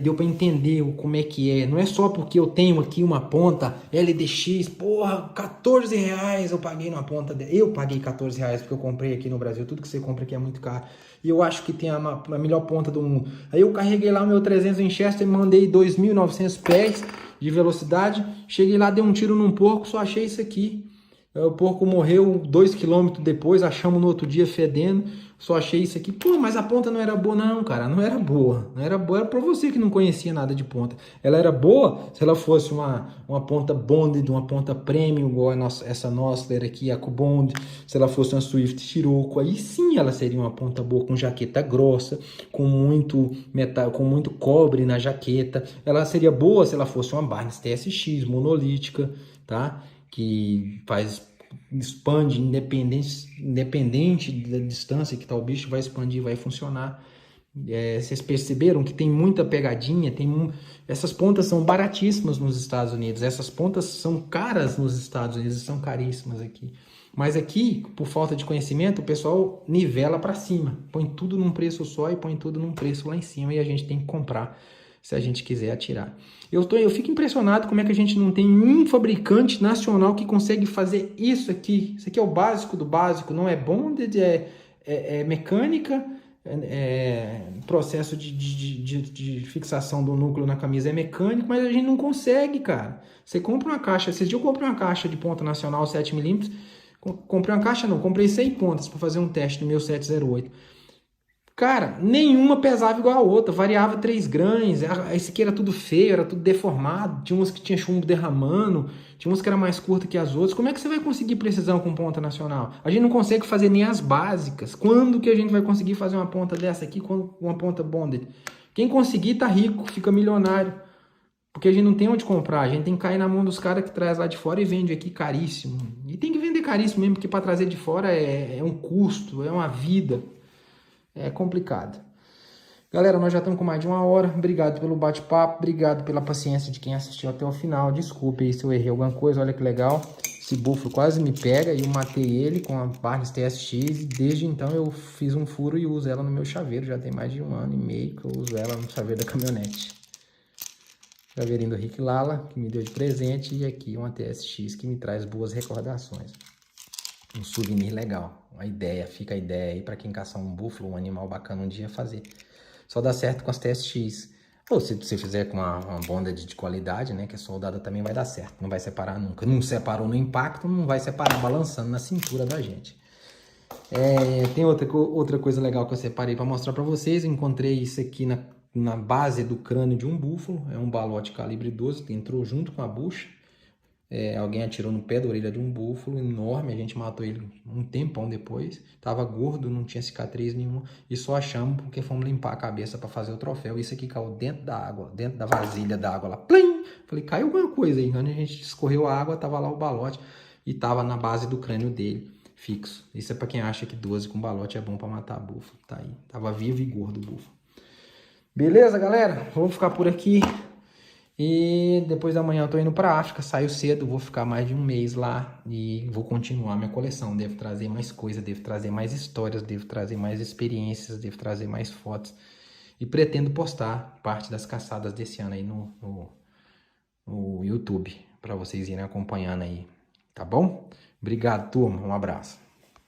deu para entender como é que é. Não é só porque eu tenho aqui uma ponta LDX, porra, R$14 eu paguei numa ponta dela. Eu paguei R$14 porque eu comprei aqui no Brasil. Tudo que você compra aqui é muito caro. E eu acho que tem a melhor ponta do mundo. Aí eu carreguei lá o meu 300 Winchester e mandei 2.900 pés de velocidade. Cheguei lá, dei um tiro num porco, só achei isso aqui. O porco morreu 2 km depois, achamos no outro dia fedendo. Só achei isso aqui. Pô, mas a ponta não era boa. Não, cara, não era boa. Não era boa, era pra você que não conhecia nada de ponta. Ela era boa se ela fosse uma ponta bonded, uma ponta premium, igual essa Nosler aqui, a Cubond. Se ela fosse uma Swift Scirocco, aí sim ela seria uma ponta boa, com jaqueta grossa, com muito metal, com muito cobre na jaqueta. Ela seria boa se ela fosse uma Barnes TSX monolítica, tá? Que expande independente da distância que tá o bicho, vai expandir, vai funcionar. Vocês perceberam que tem muita pegadinha, essas pontas são baratíssimas nos Estados Unidos, essas pontas são caras nos Estados Unidos, são caríssimas aqui. Mas aqui, por falta de conhecimento, o pessoal nivela para cima, põe tudo num preço só e põe tudo num preço lá em cima, e a gente tem que comprar se a gente quiser atirar. Eu fico impressionado como é que a gente não tem um fabricante nacional que consegue fazer isso aqui. Isso aqui é o básico do básico, não é bonded, é mecânica, processo de fixação do núcleo na camisa é mecânico, mas a gente não consegue, cara. Você compra uma caixa, esses dias eu comprei uma caixa de ponta nacional 7mm, comprei uma caixa não, comprei 100 pontas para fazer um teste no meu 708. Cara, nenhuma pesava igual a outra, variava 3 gramas, esse aqui era tudo feio, era tudo deformado, tinha umas que tinha chumbo derramando, tinha umas que era mais curta que as outras. Como é que você vai conseguir precisão com ponta nacional? A gente não consegue fazer nem as básicas. Quando que a gente vai conseguir fazer uma ponta dessa aqui com uma ponta bonded? Quem conseguir tá rico, fica milionário, porque a gente não tem onde comprar, a gente tem que cair na mão dos caras que traz lá de fora e vende aqui caríssimo. E tem que vender caríssimo mesmo, porque para trazer de fora é um custo, é uma vida. É complicado. Galera, nós já estamos com mais de 1 hora. Obrigado pelo bate-papo. Obrigado pela paciência de quem assistiu até o final. Desculpe aí se eu errei alguma coisa. Olha que legal. Esse búfalo quase me pega e eu matei ele com a Barnes TSX. E desde então eu fiz um furo e uso ela no meu chaveiro. Já tem mais de 1 ano e meio que eu uso ela no chaveiro da caminhonete. Chaveirinho do Rick Lala, que me deu de presente. E aqui uma TSX que me traz boas recordações. Um souvenir legal. Fica a ideia aí para quem caçar um búfalo, um animal bacana um dia fazer. Só dá certo com as TSX. Ou se você fizer com uma bonda de qualidade, né, que é soldada, também vai dar certo. Não vai separar nunca. Não separou no impacto, não vai separar balançando na cintura da gente. Tem outra coisa legal que eu separei para mostrar para vocês. Eu encontrei isso aqui na base do crânio de um búfalo. É um balote calibre 12 que entrou junto com a bucha. Alguém atirou no pé da orelha de um búfalo enorme, a gente matou ele um tempão depois, tava gordo, não tinha cicatriz nenhuma, e só achamos porque fomos limpar a cabeça para fazer o troféu. Isso aqui caiu dentro da água, dentro da vasilha da água lá, plim! Falei, caiu alguma coisa aí. Quando a gente escorreu a água, tava lá o balote e tava na base do crânio dele, fixo. Isso é para quem acha que 12 com balote é bom para matar búfalo, tá aí, tava vivo e gordo o búfalo. Beleza, galera? Vamos ficar por aqui. E depois da manhã eu tô indo pra África, saio cedo, vou ficar mais de 1 mês lá e vou continuar minha coleção. Devo trazer mais coisa, devo trazer mais histórias, devo trazer mais experiências, devo trazer mais fotos. E pretendo postar parte das caçadas desse ano aí no YouTube, para vocês irem acompanhando aí, tá bom? Obrigado, turma, um abraço.